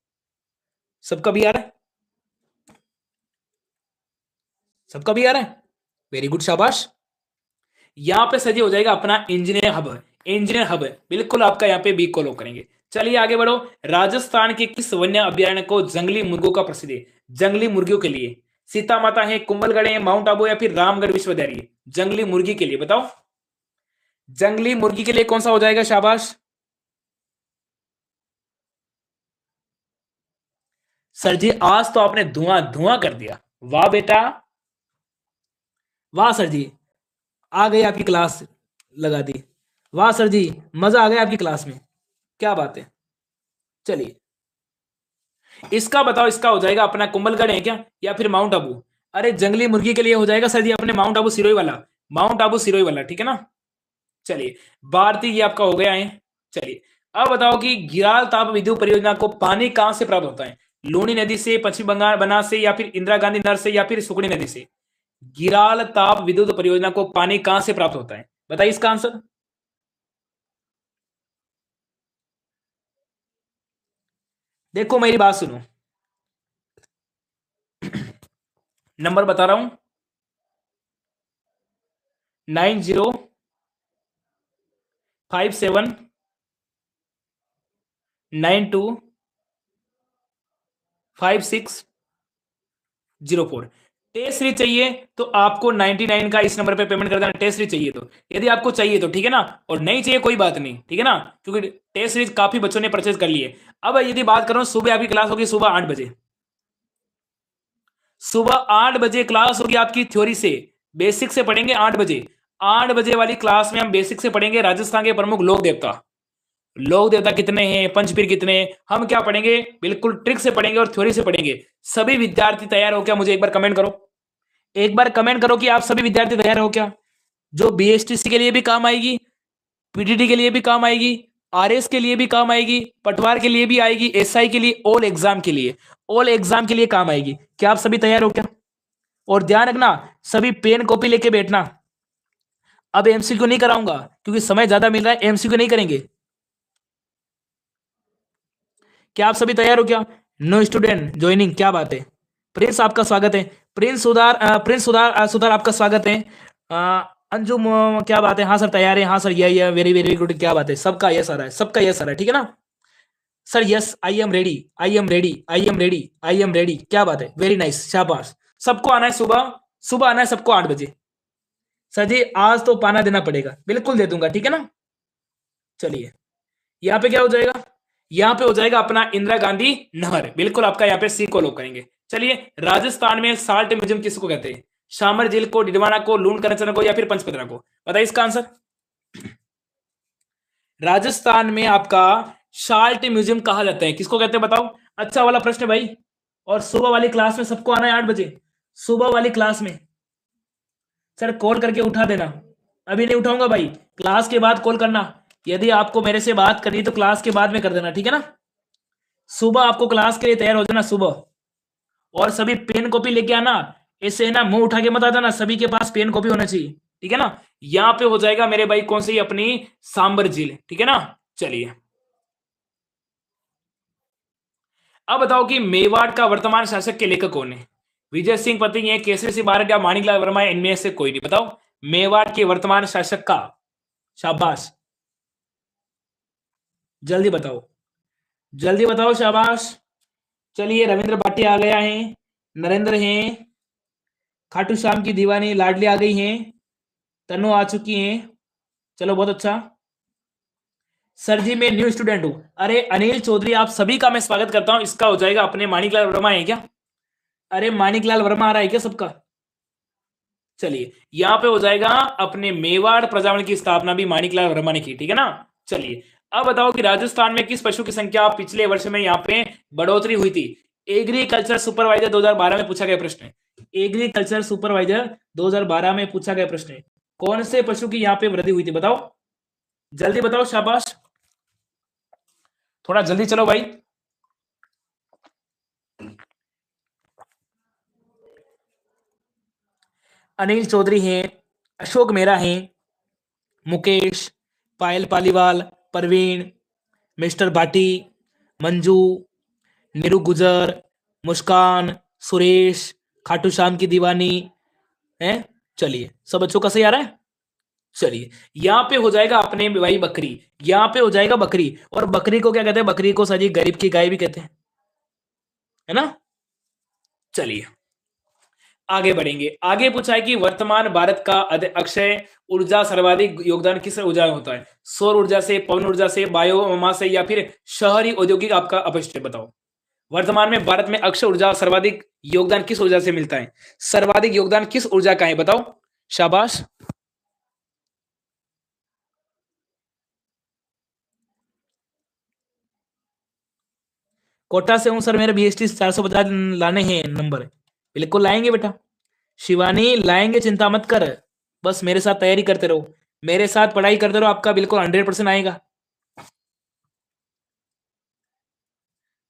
सबका भी आ रहा है, सबका भी आ रहा है, वेरी गुड शाबाश। यहां पे सजी हो जाएगा अपना इंजीनियर हब, इंजीनियर हब बिल्कुल आपका यहाँ पे बी को लो करेंगे। चलिए आगे बढ़ो। राजस्थान के किस वन्य अभ्यारण्य को जंगली मुर्गों का प्रसिद्ध है, जंगली मुर्गियों के लिए। सीता माता है, कुंभलगढ़ है, माउंट आबू या फिर रामगढ़ विश्वविद्यालय? जंगली मुर्गी के लिए बताओ, जंगली मुर्गी के लिए कौन सा हो जाएगा? शाबाश सर जी, आज तो आपने धुआं धुआं कर दिया। वाह बेटा, वाह सर जी, आ गई आपकी क्लास, लगा दी। वाह सर जी, मजा आ गया आपकी क्लास में, क्या बात है। चलिए इसका बताओ, इसका हो जाएगा अपना कुंभलगढ़ है क्या या फिर माउंट आबू? अरे जंगली मुर्गी के लिए हो जाएगा सर जी अपने माउंट आबू सिरोही वाला, माउंट आबू सिरोही वाला, ठीक है ना। चलिए भारतीय ये आपका हो गया है। चलिए अब बताओ कि गिराल ताप विद्युत परियोजना को पानी कहां से प्राप्त होता है? लूनी नदी से, पश्चिम बंगाल बनास से, या फिर इंदिरा गांधी नहर से, या फिर सुकड़ी नदी से? गिराल ताप विद्युत परियोजना को पानी कहां से प्राप्त होता है? बताइए इसका आंसर। देखो मेरी बात सुनो, नंबर बता रहा हूं, 9057925604। टेस्ट चाहिए तो आपको 99 का इस नंबर पे पेमेंट कर देना, टेस्ट चाहिए तो, यदि आपको चाहिए तो, ठीक है ना, और नहीं चाहिए कोई बात नहीं, ठीक है ना, क्योंकि टेस्ट सीरीज काफी बच्चों ने परचेज कर लिए। अब यदि बात करूं, सुबह आपकी क्लास होगी सुबह 8 बजे, सुबह 8 बजे क्लास होगी आपकी थ्योरी से, बेसिक से पढ़ेंगे 8 बजे। 8 बजे वाली क्लास में हम बेसिक से पढ़ेंगे राजस्थान के प्रमुख लोक देवता, लोक देवता कितने हैं, पंचपीर कितने हैं, हम क्या पढ़ेंगे, बिल्कुल ट्रिक से पढ़ेंगे और थ्योरी से पढ़ेंगे। सभी विद्यार्थी तैयार हो क्या? मुझे एक बार कमेंट करो, एक बार कमेंट करो कि आप सभी विद्यार्थी तैयार हो क्या? जो बीएसटीसी के लिए भी काम आएगी, पीटीटी के लिए भी काम आएगी, आरएस के लिए भी काम आएगी, पटवार के लिए भी आएगी, एसआई के लिए, ऑल एग्जाम के लिए, ऑल एग्जाम के लिए काम आएगी। क्या आप सभी तैयार हो क्या? और ध्यान रखना, सभी पेन कॉपी लेके बैठना। अब एमसीक्यू नहीं कराऊंगा क्योंकि समय ज्यादा मिल रहा है, एमसीक्यू नहीं करेंगे। क्या आप सभी तैयार हो क्या? नो स्टूडेंट ज्वाइनिंग, क्या बात है। प्रिंस आपका स्वागत है, प्रिंस सुधार, प्रिंस सुधार, सुधार आपका स्वागत है। अंजुम, क्या बात है, हाँ सर तैयार है, हाँ सर, ये वेरी वेरी गुड, क्या बात है, सबका यस आ रहा है, सबका यस आ रहा है, ठीक है ना sir. Yes, I am ready, I am ready, I am ready, I am ready, क्या बात है, वेरी नाइस, शाबाश। सबको आना है सुबह, सुबह आना है सबको 8 बजे। सर जी आज तो पाना देना पड़ेगा, बिल्कुल दे दूंगा, ठीक है ना। चलिए यहाँ पे क्या हो जाएगा, यहाँ पे हो जाएगा अपना इंदिरा गांधी नहर, बिल्कुल आपका यहाँ पे सी को लॉक करेंगे। चलिए राजस्थान में साल्ट म्यूजियम किसको कहते हैं? शामर झील को, डिडवाना को, लूण करचना को, या फिर पंचपतरा को? बताइए इसका आंसर। राजस्थान में आपका साल्ट म्यूजियम कहा जाता है, किसको कहते हैं बताओ? अच्छा वाला प्रश्न भाई। और सुबह वाली क्लास में सबको आना है 8 बजे, सुबह वाली क्लास में। सर कॉल करके उठा देना, अभी नहीं उठाऊंगा भाई, क्लास के बाद कॉल करना। यदि आपको मेरे से बात करनी तो क्लास के बाद में कर देना, ठीक है ना। सुबह आपको क्लास के लिए तैयार हो जाना सुबह, और सभी पेन कॉपी लेके आना, ऐसे है ना मुंह उठा के मत आ जाना, सभी के पास पेन कॉपी होना चाहिए, ठीक है ना। यहाँ पे हो जाएगा मेरे भाई कौन सी, अपनी सांबर झील, ठीक है ना। चलिए अब बताओ कि मेवाड़ का वर्तमान शासक के लेखक कौन है? विजय सिंह पति है, केसरी सिंह भारत, या माणिकलाल वर्मा है? इनमें से कोई नहीं, बताओ मेवाड़ के वर्तमान शासक का। शाबाश, जल्दी बताओ, जल्दी बताओ, शाबाश। चलिए रविंद्र भाटी आ गया है, नरेंद्र हैं, खाटू श्याम की दीवानी लाडली आ गई हैं, तनु आ चुकी हैं, चलो बहुत अच्छा। सर जी मैं न्यू स्टूडेंट हूं। अरे अनिल चौधरी, आप सभी का मैं स्वागत करता हूं। इसका हो जाएगा अपने माणिकलाल वर्मा है क्या? अरे माणिकलाल वर्मा आ रहा है क्या सबका? चलिए यहां पे हो जाएगा अपने मेवाड़ प्रजावण की स्थापना भी माणिकलाल वर्मा ने की, ठीक है ना। चलिए अब बताओ कि राजस्थान में किस पशु की संख्या पिछले वर्ष में यहाँ पे बढ़ोतरी हुई थी? एग्रीकल्चर सुपरवाइजर 2012 में पूछा गया प्रश्न है, एग्रीकल्चर सुपरवाइजर 2012 में पूछा गया प्रश्न है, कौन से पशु की यहाँ पे वृद्धि हुई थी? बताओ, जल्दी बताओ, शाबाश, थोड़ा जल्दी चलो भाई। अनिल चौधरी हैं, अशोक मेहरा हैं, मुकेश, पायल पालीवाल, परवीन, मिस्टर भाटी, मंजू, नीरू गुजर, मुस्कान, सुरेश, खाटू श्याम की दीवानी है। चलिए सब बच्चों का सही आ रहा है। चलिए यहाँ पे हो जाएगा अपने भाई बकरी, यहाँ पे हो जाएगा बकरी, और बकरी को क्या कहते हैं? बकरी को सजी गरीब की गाय भी कहते हैं, है ना। चलिए आगे बढ़ेंगे। आगे पूछा है कि वर्तमान भारत का अक्षय ऊर्जा सर्वाधिक योगदान किस ऊर्जा में होता है? सौर ऊर्जा से, पवन ऊर्जा से, बायोमास से, या फिर शहरी औद्योगिक आपका अपशिष्ट? बताओ। वर्तमान में भारत में अक्षय ऊर्जा सर्वाधिक योगदान किस ऊर्जा से मिलता है? सर्वाधिक योगदान किस ऊर्जा का है? बताओ। शाबाश। कोटा से हूं सर, मेरे BST 450 लाने हैं नंबर। बिल्कुल लाएंगे बेटा। शिवानी लाएंगे, चिंता मत कर। बस मेरे साथ तैयारी करते रहो, मेरे साथ पढ़ाई करते रहो, आपका बिल्कुल 100% आएगा।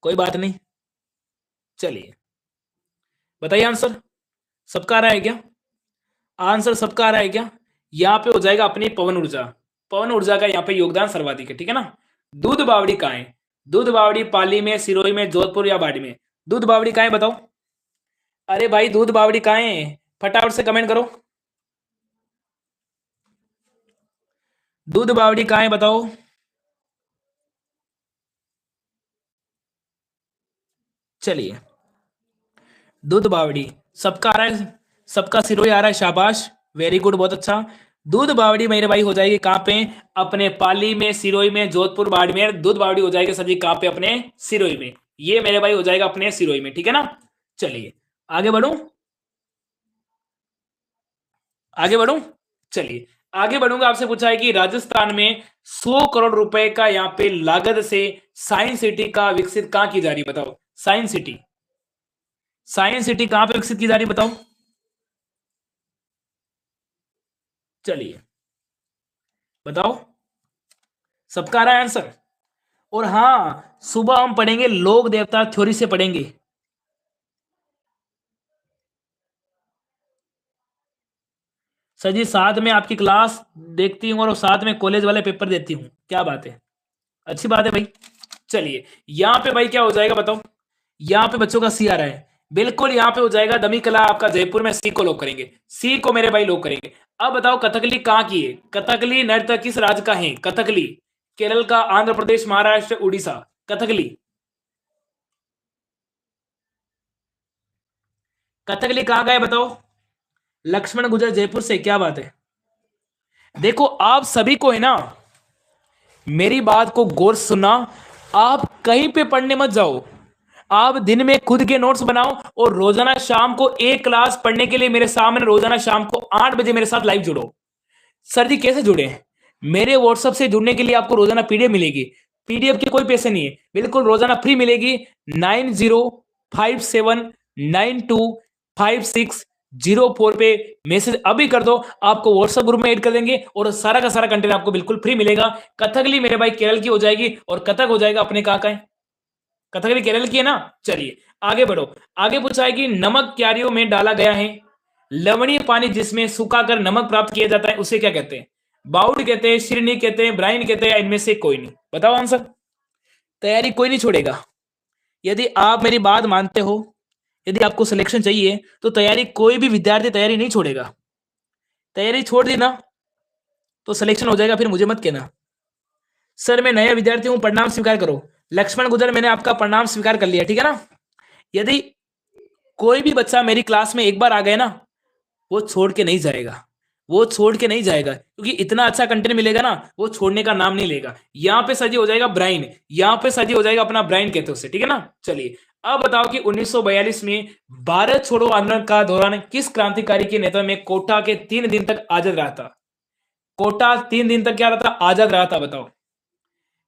कोई बात नहीं। चलिए बताइए आंसर। सबका आ रहा है क्या? आंसर सबका आ रहा है क्या? यहाँ पे हो जाएगा अपनी पवन ऊर्जा। पवन ऊर्जा का यहाँ पे योगदान सर्वाधिक है, ठीक है ना। दूध बावड़ी कहाँ है? दूध बावड़ी पाली में, सिरोही में, जोधपुर या बाड़ी में? दूध बावड़ी कहाँ है बताओ। अरे भाई दूध बावड़ी कहाँ है? फटाफट से कमेंट करो। दूध बावड़ी कहाँ है बताओ। चलिए दूध बावड़ी सबका आ रहा है, सबका सिरोही आ रहा है, शाबाश, वेरी गुड, बहुत अच्छा। दूध बावड़ी मेरे भाई हो जाएगी कहाँ पे? अपने पाली में, सिरोही में, जोधपुर, बाड़मेर। दूध बावड़ी हो जाएगी सर जी कहाँ पे? अपने सिरोही में। ये मेरे भाई हो जाएगा अपने सिरोही में, ठीक है ना। चलिए आगे बढ़ूं, आगे बढ़ूं। चलिए आगे बढ़ूंगा। आपसे पूछा है कि राजस्थान में 100 करोड़ रुपए का यहाँ पे लागत से साइंस सिटी का विकसित कहाँ की जा रही है? बताओ। साइंस सिटी, साइंस सिटी कहां पे विकसित की जा रही है? बताओ। चलिए बताओ। सबका आ रहा है आंसर? और हाँ, सुबह हम पढ़ेंगे लोक देवता थ्योरी से पढ़ेंगे। सर जी साथ में आपकी क्लास देखती हूँ और साथ में कॉलेज वाले पेपर देती हूँ, क्या बात है, अच्छी बात है भाई। चलिए यहाँ पे भाई क्या हो जाएगा बताओ। यहाँ पे बच्चों का सी आ रहा है, बिल्कुल यहाँ पे हो जाएगा दमी कला आपका जयपुर में। सी को लॉक करेंगे, सी को मेरे भाई लॉक करेंगे। अब बताओ कथकली कहाँ की है? कथकली नृत्य किस राज्य का है? कथकली केरल का, आंध्र प्रदेश, महाराष्ट्र, उड़ीसा? कथकली, कथकली कहाँ का है बताओ। लक्ष्मण गुजर जयपुर से, क्या बात है। देखो आप सभी को है ना, मेरी बात को गौर सुनना। आप कहीं पे पढ़ने मत जाओ, आप दिन में खुद के नोट्स बनाओ और रोजाना शाम को एक क्लास पढ़ने के लिए मेरे सामने रोजाना शाम को 8 बजे मेरे साथ लाइव जुड़ो। सर जी कैसे जुड़े हैं? मेरे व्हाट्सएप से जुड़ने के लिए आपको रोजाना पीडीएफ मिलेगी। पीडीएफ के कोई पैसे नहीं है, बिल्कुल रोजाना फ्री मिलेगी। 9057925604 पे मैसेज अभी कर दो, आपको व्हाट्सएप ग्रुप में ऐड कर देंगे और सारा का सारा कंटेंट आपको बिल्कुल फ्री मिलेगा। कथकली मेरे भाई केरल की हो जाएगी और कथक हो जाएगा अपने कहाँ का है? कथकली केरल की है ना। चलिए आगे बढ़ो। आगे पूछा है कि नमक क्यारियों में डाला गया है लवणीय पानी जिसमें सुखाकर नमक प्राप्त किया जाता है, उसे क्या कहते हैं? बाउल कहते हैं, शिरनी कहते हैं, ब्राइन कहते हैं, इनमें से कोई नहीं? बताओ आंसर। तैयारी कोई नहीं छोड़ेगा। यदि आप मेरी बात मानते हो, यदि आपको सिलेक्शन चाहिए तो तैयारी, कोई भी विद्यार्थी तैयारी नहीं छोड़ेगा। तैयारी छोड़ दी ना तो सिलेक्शन हो जाएगा, फिर मुझे मत कहना। सर मैं नया विद्यार्थी हूं, प्रणाम स्वीकार करो। लक्ष्मण गुजर मैंने आपका प्रणाम स्वीकार कर लिया, ठीक है ना। यदि कोई भी बच्चा मेरी क्लास में एक बार आ गया ना, वो छोड़ के नहीं जाएगा, वो छोड़ के नहीं जाएगा, क्योंकि इतना अच्छा कंटेंट मिलेगा ना, वो छोड़ने का नाम नहीं लेगा। यहाँ पे सजी हो जाएगा ब्राइन, यहाँ पे सजी हो जाएगा अपना ब्राइन कहते हैं उसे, ठीक है ना। चलिए अब बताओ कि 1942 में भारत छोड़ो आंदोलन का दौरान किस क्रांतिकारी के नेतृत्व में कोटा के 3 दिन तक आजाद रहा था? कोटा 3 दिन तक क्या रहा था? आजाद रहा था। बताओ।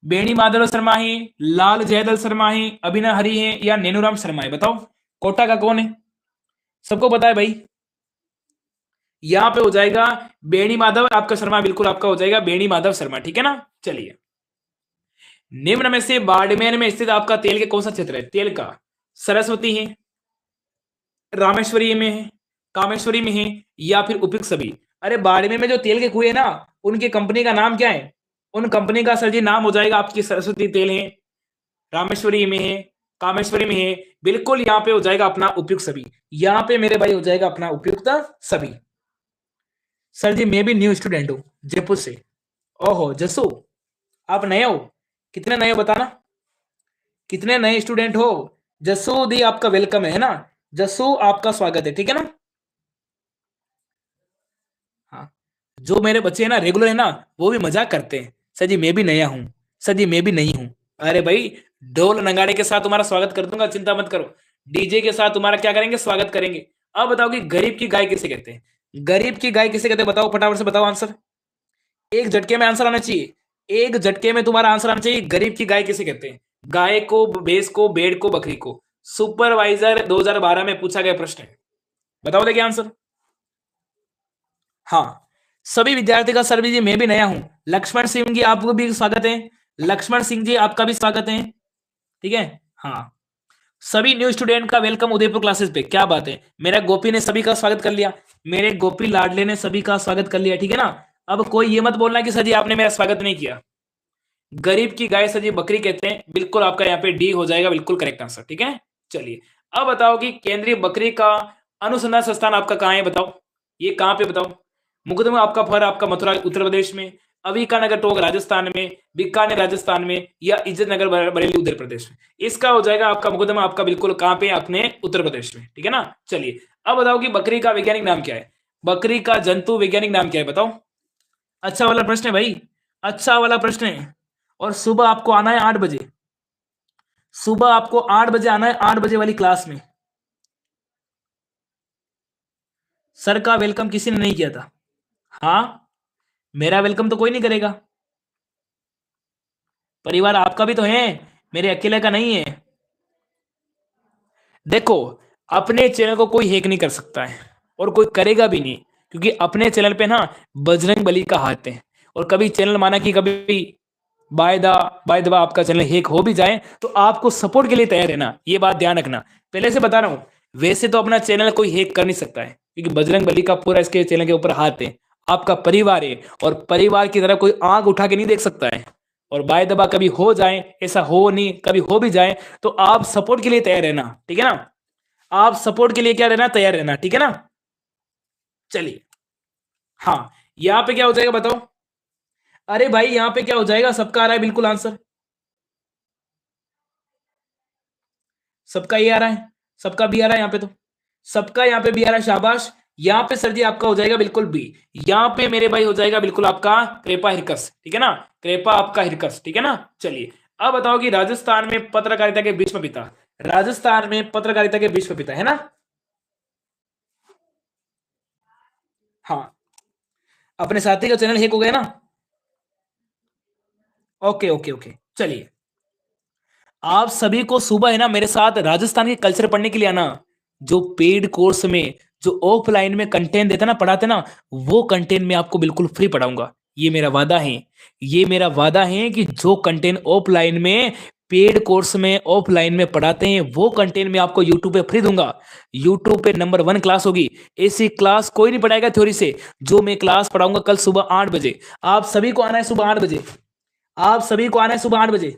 बेणी माधव शर्मा है, लाल जयदल शर्मा है, अभिनव हरि है, या नेनूराम शर्मा है? बताओ कोटा का कौन है? सबको पता है भाई। यहां पे हो जाएगा बेणी माधव आपका शर्मा, बिल्कुल आपका हो जाएगा बेणी माधव शर्मा, ठीक है ना। चलिए निम्न में से बाड़मेर में स्थित आपका तेल के कौन सा क्षेत्र है? तेल का सरस्वती है, रामेश्वरी में है, कामेश्वरी में है, या फिर उपयुक्त सभी? अरे बाड़मेर में जो तेल के कुएं है ना, उनकी कंपनी का नाम क्या है? उन कंपनी का सर जी नाम हो जाएगा आपकी सरस्वती तेल है, रामेश्वरी में है, कामेश्वरी में है, बिल्कुल यहाँ पे हो जाएगा अपना उपयुक्त सभी। यहाँ पे मेरे भाई हो जाएगा अपना उपयुक्त सभी। सर जी मैं भी न्यू स्टूडेंट हूँ जयपुर से। ओहो जसू, आप नए हो? कितने नए हो बताना, कितने नए स्टूडेंट हो? जसू दी आपका वेलकम है ना, जसू आपका स्वागत है, ठीक है ना। जो मेरे बच्चे हैं ना रेगुलर है ना, वो भी मजाक करते हैं, सर जी मैं भी नया हूँ, सर जी मैं भी नहीं हूँ। अरे भाई, ढोल नगाड़े के साथ तुम्हारा स्वागत कर दूंगा, चिंता मत करो। डीजे के साथ तुम्हारा क्या करेंगे, स्वागत करेंगे। अब बताओ कि गरीब की गाय किसे कहते हैं? गरीब की गाय किसे कहते हैं, बताओ फटाफट से बताओ आंसर। एक झटके में आंसर आना चाहिए, एक झटके में तुम्हारा आंसर आना चाहिए। गरीब की गाय किसे कहते हैं? गाय को, भैंस को, भेड़ को, बकरी को। सुपरवाइजर 2012 में पूछा गया प्रश्न है, बताओ देखिए आंसर। हाँ, सभी विद्यार्थी का सर जी मैं भी नया हूं। लक्ष्मण सिंह जी आपको भी स्वागत है, लक्ष्मण सिंह जी आपका भी स्वागत है। ठीक है। हाँ, सभी न्यू स्टूडेंट का वेलकम उदयपुर क्लासेस पे, क्या बात है। मेरा गोपी ने सभी का स्वागत कर लिया, मेरे गोपी लाडले ने सभी का स्वागत कर लिया, ठीक है ना। अब कोई ये मत बोलना कि सर जी आपने मेरा स्वागत नहीं किया। गरीब की गाय सर जी बकरी कहते हैं, बिल्कुल आपका यहाँ पे डी हो जाएगा, बिल्कुल करेक्ट आंसर। ठीक है, चलिए अब बताओ कि केंद्रीय बकरी का अनुसंधान संस्थान आपका कहाँ है, बताओ ये कहाँ पे, बताओ। मुकदमा आपका फर आपका मथुरा उत्तर प्रदेश में, अविकानगर टोक राजस्थान में, बीकानेर राजस्थान में, या इज्जत नगर बरेली उत्तर प्रदेश में। इसका हो जाएगा आपका मुकदमा आपका बिल्कुल कहाँ पे, अपने उत्तर प्रदेश में। ठीक है ना। चलिए अब बताओ कि बकरी का वैज्ञानिक नाम क्या है, बकरी का जंतु वैज्ञानिक नाम क्या है, बताओ। अच्छा वाला प्रश्न है भाई, अच्छा वाला प्रश्न है। और सुबह आपको आना है 8 बजे, सुबह आपको 8 बजे आना है, 8 बजे वाली क्लास में। सर का वेलकम किसी ने नहीं किया था। हाँ, मेरा वेलकम तो कोई नहीं करेगा, परिवार आपका भी तो है, मेरे अकेले का नहीं है। देखो, अपने चैनल को कोई हैक नहीं कर सकता है, और कोई करेगा भी नहीं, क्योंकि अपने चैनल पे ना बजरंग बली का हाथ है। और कभी चैनल माना कि कभी बायदा बायदबा आपका चैनल हैक हो भी जाए, तो आपको सपोर्ट के लिए तैयार रहना, ये बात ध्यान रखना। पहले से बता रहा हूं, वैसे तो अपना चैनल कोई हैक कर नहीं सकता है, क्योंकि बजरंग बली का पूरा इसके चैनल के ऊपर हाथ है, आपका परिवार है, और परिवार की तरफ कोई आंख उठा के नहीं देख सकता है। और बाय दबा कभी हो जाए, ऐसा हो नहीं, कभी हो भी जाए, तो आप सपोर्ट के लिए तैयार रहना, ठीक है ना। आप सपोर्ट के लिए क्या रहना, तैयार रहना, ठीक है ना। चलिए, हाँ, यहां पे क्या हो जाएगा बताओ। अरे भाई यहां पे क्या हो जाएगा, सबका आ रहा है बिल्कुल आंसर, सबका ये आ रहा है, सबका बी आ रहा है यहाँ पे तो, सबका यहाँ पे बी आ रहा है, शाबाश। यहाँ पे सर जी आपका हो जाएगा बिल्कुल बी, यहाँ पे मेरे भाई हो जाएगा बिल्कुल आपका क्रेपा हिरकस, ठीक है ना, क्रेपा आपका हिरकस, ठीक है ना। चलिए अब बताओ कि राजस्थान में पत्रकारिता के भीष्म पिता, राजस्थान में पत्रकारिता के भीष्म पिता है ना। हाँ, अपने साथी का चैनल हैक हो गया ना। ओके ओके ओके, चलिए आप सभी को सुबह है ना मेरे साथ राजस्थान के कल्चर पढ़ने के लिए आना। जो पेड कोर्स में, जो ऑफलाइन में कंटेंट देता ना, पढ़ाते ना, वो कंटेंट मैं आपको बिल्कुल फ्री पढ़ाऊंगा, ये मेरा वादा है। ये मेरा वादा है कि जो कंटेंट ऑफलाइन में, पेड कोर्स में ऑफलाइन में पढ़ाते हैं, वो कंटेंट मैं आपको यूट्यूब पे फ्री दूंगा। यूट्यूब पे नंबर 1 क्लास होगी, ऐसी क्लास कोई नहीं पढ़ाएगा थ्योरी से, जो मैं क्लास पढ़ाऊंगा कल सुबह 8 बजे। आप सभी को आना है सुबह 8 बजे, आप सभी को आना है सुबह 8 बजे।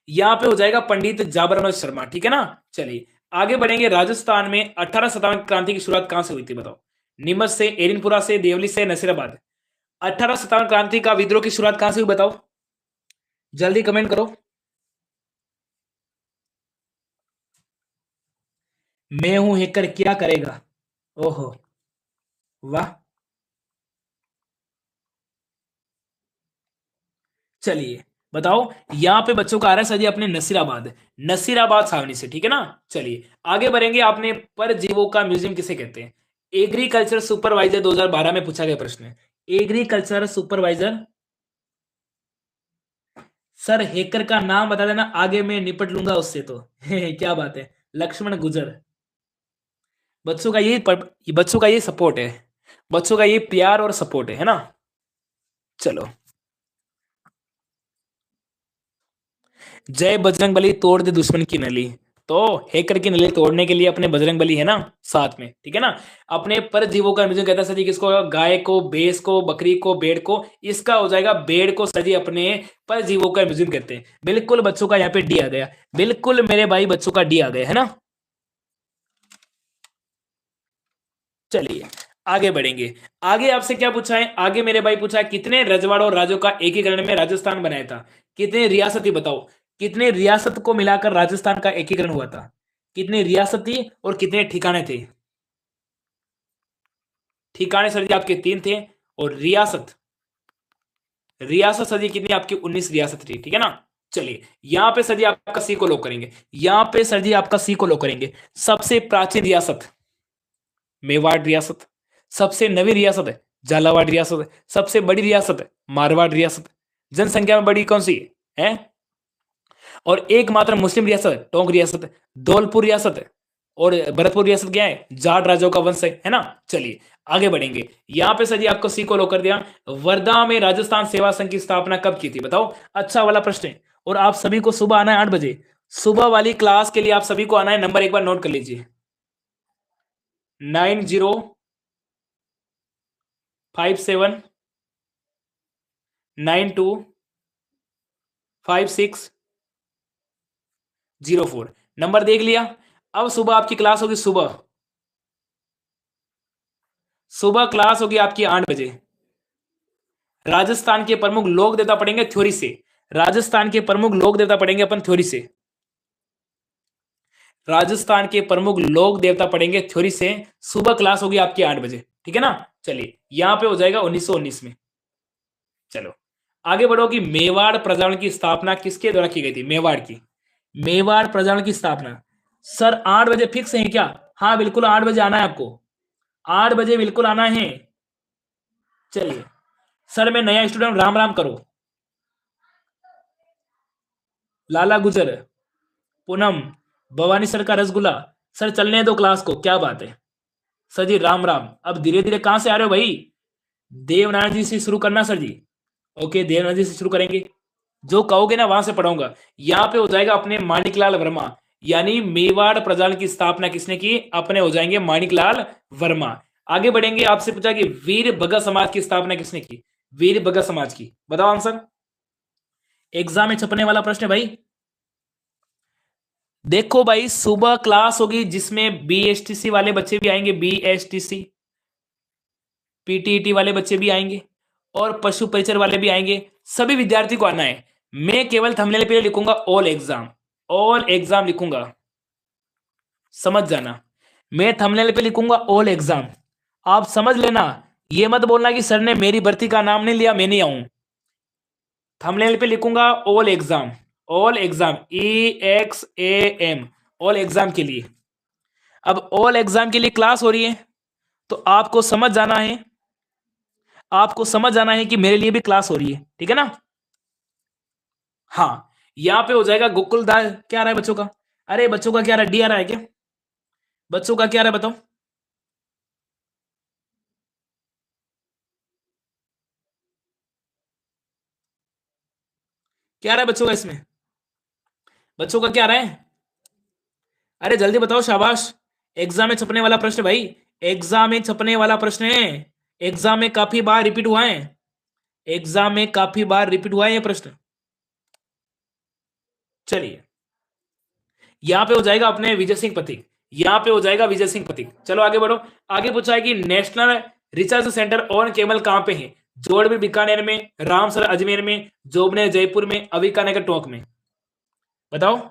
यहां पे हो जाएगा पंडित जाबरमल शर्मा, ठीक है ना। चलिए आगे बढ़ेंगे। राजस्थान में 18 शतवाहन क्रांति की शुरुआत कहां से हुई थी, बताओ। नीमच से, एरिनपुरा से, देवली से, नसीराबाद। 18 शतवाहन क्रांति का विद्रोह की शुरुआत कहां से हुई, बताओ, जल्दी कमेंट करो। मैं हूं हैकर क्या करेगा, ओहो, वाह। चलिए बताओ, यहां पे बच्चों का आ रहा है सर जी अपने नसीराबाद, नसीराबाद छावनी से, ठीक है ना। चलिए आगे बढ़ेंगे। आपने परजीवों का म्यूजियम किसे कहते हैं? एग्रीकल्चर सुपरवाइजर 2012 में पूछा गया प्रश्न है, एग्रीकल्चर सुपरवाइजर। सर हैकर का नाम बता देना, आगे मैं निपट लूंगा उससे तो क्या बात है, लक्ष्मण गुजर। बच्चों का बच्चों का ये सपोर्ट है, बच्चों का ये प्यार और सपोर्ट है ना। चलो, जय बजरंग बली तोड़ दे दुश्मन की नली। तो हैकर की नली तोड़ने के लिए अपने बजरंग बली है ना साथ में, ठीक है ना। अपने परजीवों का म्यूजियम कहता है सर जी किसको, गाय को, भैंस को, बकरी को, भेड़ को। इसका हो जाएगा भेड़ को सर जी अपने परजीवों का म्यूजियम कहते हैं। बिल्कुल बच्चों का यहाँ पे डी आ गया, बिल्कुल मेरे भाई बच्चों का डी आ गया है ना। चलिए आगे बढ़ेंगे। आगे आपसे क्या पूछा है, आगे मेरे भाई पूछा है कितने रजवाड़ों और राज्यों का एकीकरण में राजस्थान बनाया था। कितने रियासती, बताओ, कितने रियासत को मिलाकर राजस्थान का एकीकरण हुआ था, कितने रियासती और कितने ठिकाने थे। ठिकाने सर जी आपके 3 थे, और रियासत, रियासत सर जी कितनी आपकी 19 रियासत थी, ठीक है ना। चलिए यहां पे सर जी आपका सी को लॉक करेंगे, यहां पे सर जी आपका सी को लॉक करेंगे। सबसे प्राचीन रियासत मेवाड़ रियासत, सबसे नवी रियासत है झालावाड़ रियासत है, सबसे बड़ी रियासत है मारवाड़ रियासत, जनसंख्या में बड़ी कौन सी है, और एकमात्र मुस्लिम रियासत है टोंक रियासत है, धौलपुर रियासत है, और भरतपुर रियासत क्या है, जाट राजाओं का वंश है ना। चलिए आगे बढ़ेंगे, यहां पे सर जी आपको सी को लॉक कर दिया। वर्धा में राजस्थान सेवा संघ की स्थापना कब की थी बताओ, अच्छा वाला प्रश्न है। और आप सभी को सुबह आना है 8 बजे, सुबह वाली क्लास के लिए आप सभी को आना है, नंबर एक बार नोट कर लीजिए, 9057925604, नंबर देख लिया। अब सुबह आपकी क्लास होगी, सुबह सुबह क्लास होगी आपकी 8 बजे। राजस्थान के प्रमुख लोक देवता पढ़ेंगे थ्योरी से, राजस्थान के प्रमुख लोक देवता पढ़ेंगे अपन थ्योरी से, राजस्थान के प्रमुख लोक देवता पढ़ेंगे थ्योरी से। सुबह क्लास होगी आपकी 8 बजे, ठीक है ना। चलिए यहां पे हो जाएगा 1919 में। चलो आगे बढ़ो कि मेवाड़ प्रजावरण की स्थापना किसके द्वारा की गई थी, मेवाड़ की, मेवाड़ प्रजावरण की स्थापना। सर 8 बजे फिक्स है क्या, हाँ बिल्कुल 8 बजे आना है आपको, 8 बजे बिल्कुल आना है। चलिए सर मैं नया स्टूडेंट, राम राम करो, लाला गुजर, पूनम, भवानी सर का रसगुल्ला, सर चलने दो क्लास को, क्या बात है सर जी, राम राम। अब धीरे धीरे कहां से आ रहे हो भाई, देवनारायण जी से शुरू करना सर जी, ओके देवनारायण जी से शुरू करेंगे, जो कहोगे ना वहां से पढ़ाऊंगा। यहां पे हो जाएगा अपने माणिकलाल वर्मा, यानी मेवाड़ प्रजावरण की स्थापना किसने की, अपने हो जाएंगे माणिकलाल वर्मा। आगे बढ़ेंगे, आपसे पूछा कि वीर भगत समाज की स्थापना किसने की, वीर भगत समाज की, बताओ आंसर, एग्जाम में छपने वाला प्रश्न है भाई। देखो भाई सुबह क्लास होगी जिसमें बीएसटीसी वाले बच्चे भी आएंगे, बीएसटीसी पीटीईटी वाले बच्चे भी आएंगे, और पशु परिचर वाले भी आएंगे, सभी विद्यार्थी को आना है। मैं केवल थंबनेल पे लिखूंगा ऑल एग्जाम, ऑल एग्जाम लिखूंगा, समझ जाना, मैं थंबनेल पे लिखूंगा ऑल एग्जाम, आप समझ लेना। ये मत बोलना कि सर ने मेरी भर्ती का नाम नहीं लिया मैं नहीं आऊं, थंबनेल पे लिखूंगा all exam, all exam EXAM, all exam के लिए। अब ऑल एग्जाम के लिए क्लास हो रही है, तो आपको समझ जाना है, आपको समझ जाना है कि मेरे लिए भी क्लास हो रही है, ठीक है ना। हाँ यहां पे हो जाएगा गोकुल दास, क्या आ रहा है बच्चों का, अरे बच्चों का क्या आ रहा है, डी आ रहा है क्या, बच्चों का क्या आ रहा है बताओ, क्या आ रहा है बच्चों का इसमें, बच्चों का क्या आ रहा है, अरे जल्दी बताओ, शाबाश। एग्जाम में छपने वाला प्रश्न भाई, एग्जाम में छपने वाला प्रश्न है, एग्जाम में काफी बार रिपीट हुआ है, एग्जाम में काफी बार रिपीट हुआ है ये प्रश्न। चलिए यहां पे हो जाएगा अपने विजय सिंह पथिक, यहां पे हो जाएगा विजय सिंह पथिक। चलो आगे बढ़ो, आगे पूछा है कि national research centre on cable कहां पे है, जोड़बीर बीकानेर में, रामसर अजमेर में, जोबनेर जयपुर में, अविकानगर टोंक में, बताओ।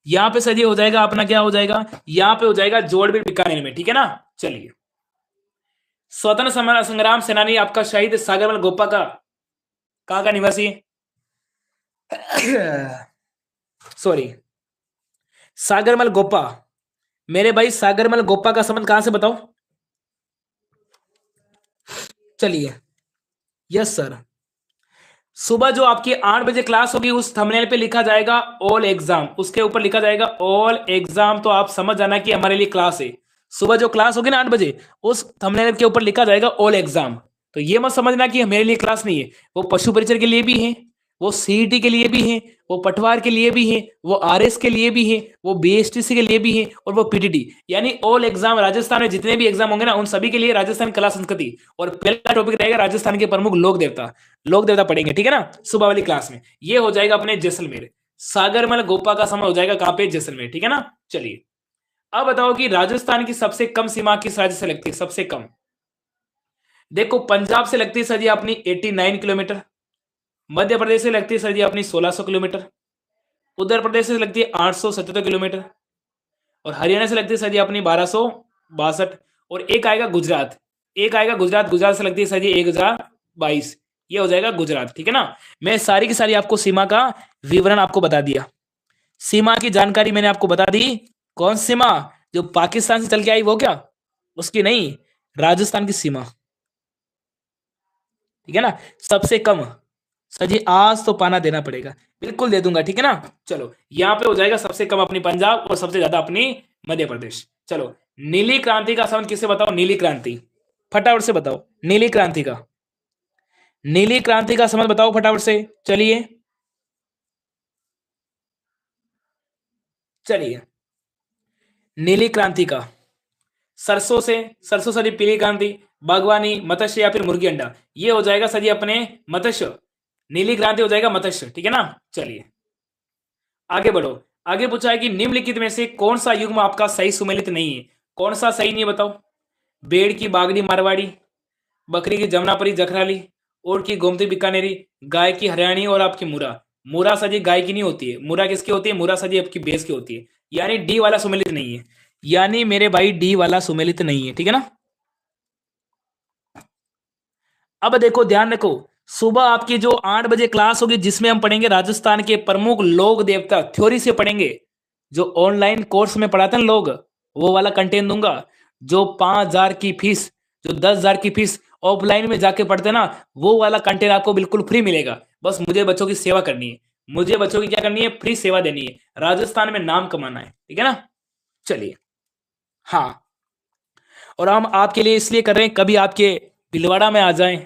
यहां पे सर ये हो जाएगा अपना, क्या हो जाएगा, यहां पे हो जाएगा जोड़बीर बीकानेर में, ठीक है ना। चलिए स्वतंत्र संग्राम सेनानी आपका शहीद सागरमल गोपा का कहां का निवासी है सॉरी, सागरमल गोपा, मेरे भाई सागरमल गोपा का संबंध कहां से बताओ, चलिए यस सर। सुबह जो आपकी 8 बजे क्लास होगी उस थंबनेल पे लिखा जाएगा ऑल एग्जाम, उसके ऊपर लिखा जाएगा ऑल एग्जाम, तो आप समझ जाना कि हमारे लिए क्लास है। सुबह जो क्लास होगी ना 8 बजे, उस थंबनेल के ऊपर लिखा जाएगा ऑल एग्जाम, तो ये मत समझना कि मेरे लिए क्लास नहीं है, वो पशु परिचर के लिए भी है, वो सीईटी के लिए भी है, वो पटवार के लिए भी है, वो आरएस के लिए भी है, वो बीएसटीसी के लिए भी है, और वो पीटीटी, यानी ऑल एग्जाम, राजस्थान में जितने भी एग्जाम होंगे ना उन सभी के लिए राजस्थान कला संस्कृति। और पहला टॉपिक रहेगा राजस्थान के प्रमुख लोक देवता, लोक देवता पढ़ेंगे, ठीक है ना, सुबह वाली क्लास में। ये हो जाएगा अपने जैसलमेर, सागरमल गोपा का समय हो जाएगा कहां पे, जैसलमेर, ठीक है ना। चलिए अब बताओ कि राजस्थान की सबसे कम सीमा किस राज्य से लगती है, सबसे कम, देखो पंजाब से लगती है सर जी अपनी 89 किलोमीटर, मध्य प्रदेश से लगती है सर जी अपनी 1600 किलोमीटर, उत्तर प्रदेश से लगती है 877 किलोमीटर, और हरियाणा से लगती है सर जी अपनी 1262, और एक आएगा गुजरात, एक आएगा गुजरात, गुजरात से लगती है सर जी 1022, ये हो जाएगा गुजरात, ठीक है ना। मैं सारी की सारी आपको सीमा का विवरण आपको बता दिया, सीमा की जानकारी मैंने आपको बता दी। कौन सी सीमा? जो पाकिस्तान से चल के आई वो क्या? उसकी नहीं, राजस्थान की सीमा, ठीक है ना। सबसे कम सर जी आज तो पाना देना पड़ेगा, बिल्कुल दे दूंगा, ठीक है ना। चलो यहां पे हो जाएगा सबसे कम अपनी पंजाब और सबसे ज्यादा अपनी मध्य प्रदेश। चलो नीली क्रांति का संबंध किससे बताओ? नीली क्रांति, फटाफट से बताओ नीली क्रांति का, नीली क्रांति का संबंध बताओ फटाफट से। चलिए चलिए, नीली क्रांति का सरसों से, सरसों सरी पीली क्रांति, बागवानी, मत्स्य या फिर मुर्गी अंडा, ये हो जाएगा सर जी अपने मत्स्य, नीली क्रांति हो जाएगा मत्स्य, ठीक है ना। चलिए आगे बढ़ो। आगे पूछा है कि निम्नलिखित में से कौन सा युग्म आपका सही सुमेलित नहीं है? कौन सा सही नहीं है बताओ? भेड़ की बागड़ी मारवाड़ी, बकरी की जमनापरी जखराली, ऊंट की गोमती बीकानेरी, गाय की हरियाणी और आपकी मुरा। मुरा सजी गाय की नहीं होती है, मुरा किसकी होती है? मुरा सजी आपकी भैंस की होती है, यानी डी वाला सुमेलित नहीं है, यानी मेरे भाई डी वाला सुमेलित नहीं है, ठीक है ना। अब देखो ध्यान रखो, सुबह आपकी जो 8 बजे क्लास होगी जिसमें हम पढ़ेंगे राजस्थान के प्रमुख लोक देवता, थ्योरी से पढ़ेंगे। जो ऑनलाइन कोर्स में पढ़ाते हैं लोग, वो वाला कंटेंट दूंगा। जो 5,000 की फीस, जो 10,000 की फीस ऑफलाइन में जाके पढ़ते ना, वो वाला कंटेंट आपको बिल्कुल फ्री मिलेगा। बस मुझे बच्चों की सेवा करनी है, मुझे बच्चों की क्या करनी है? फ्री सेवा देनी है, राजस्थान में नाम कमाना है, ठीक है ना। चलिए हाँ, और हम आपके लिए इसलिए कर रहे हैं, कभी आपके भिलवाड़ा में आ जाएं,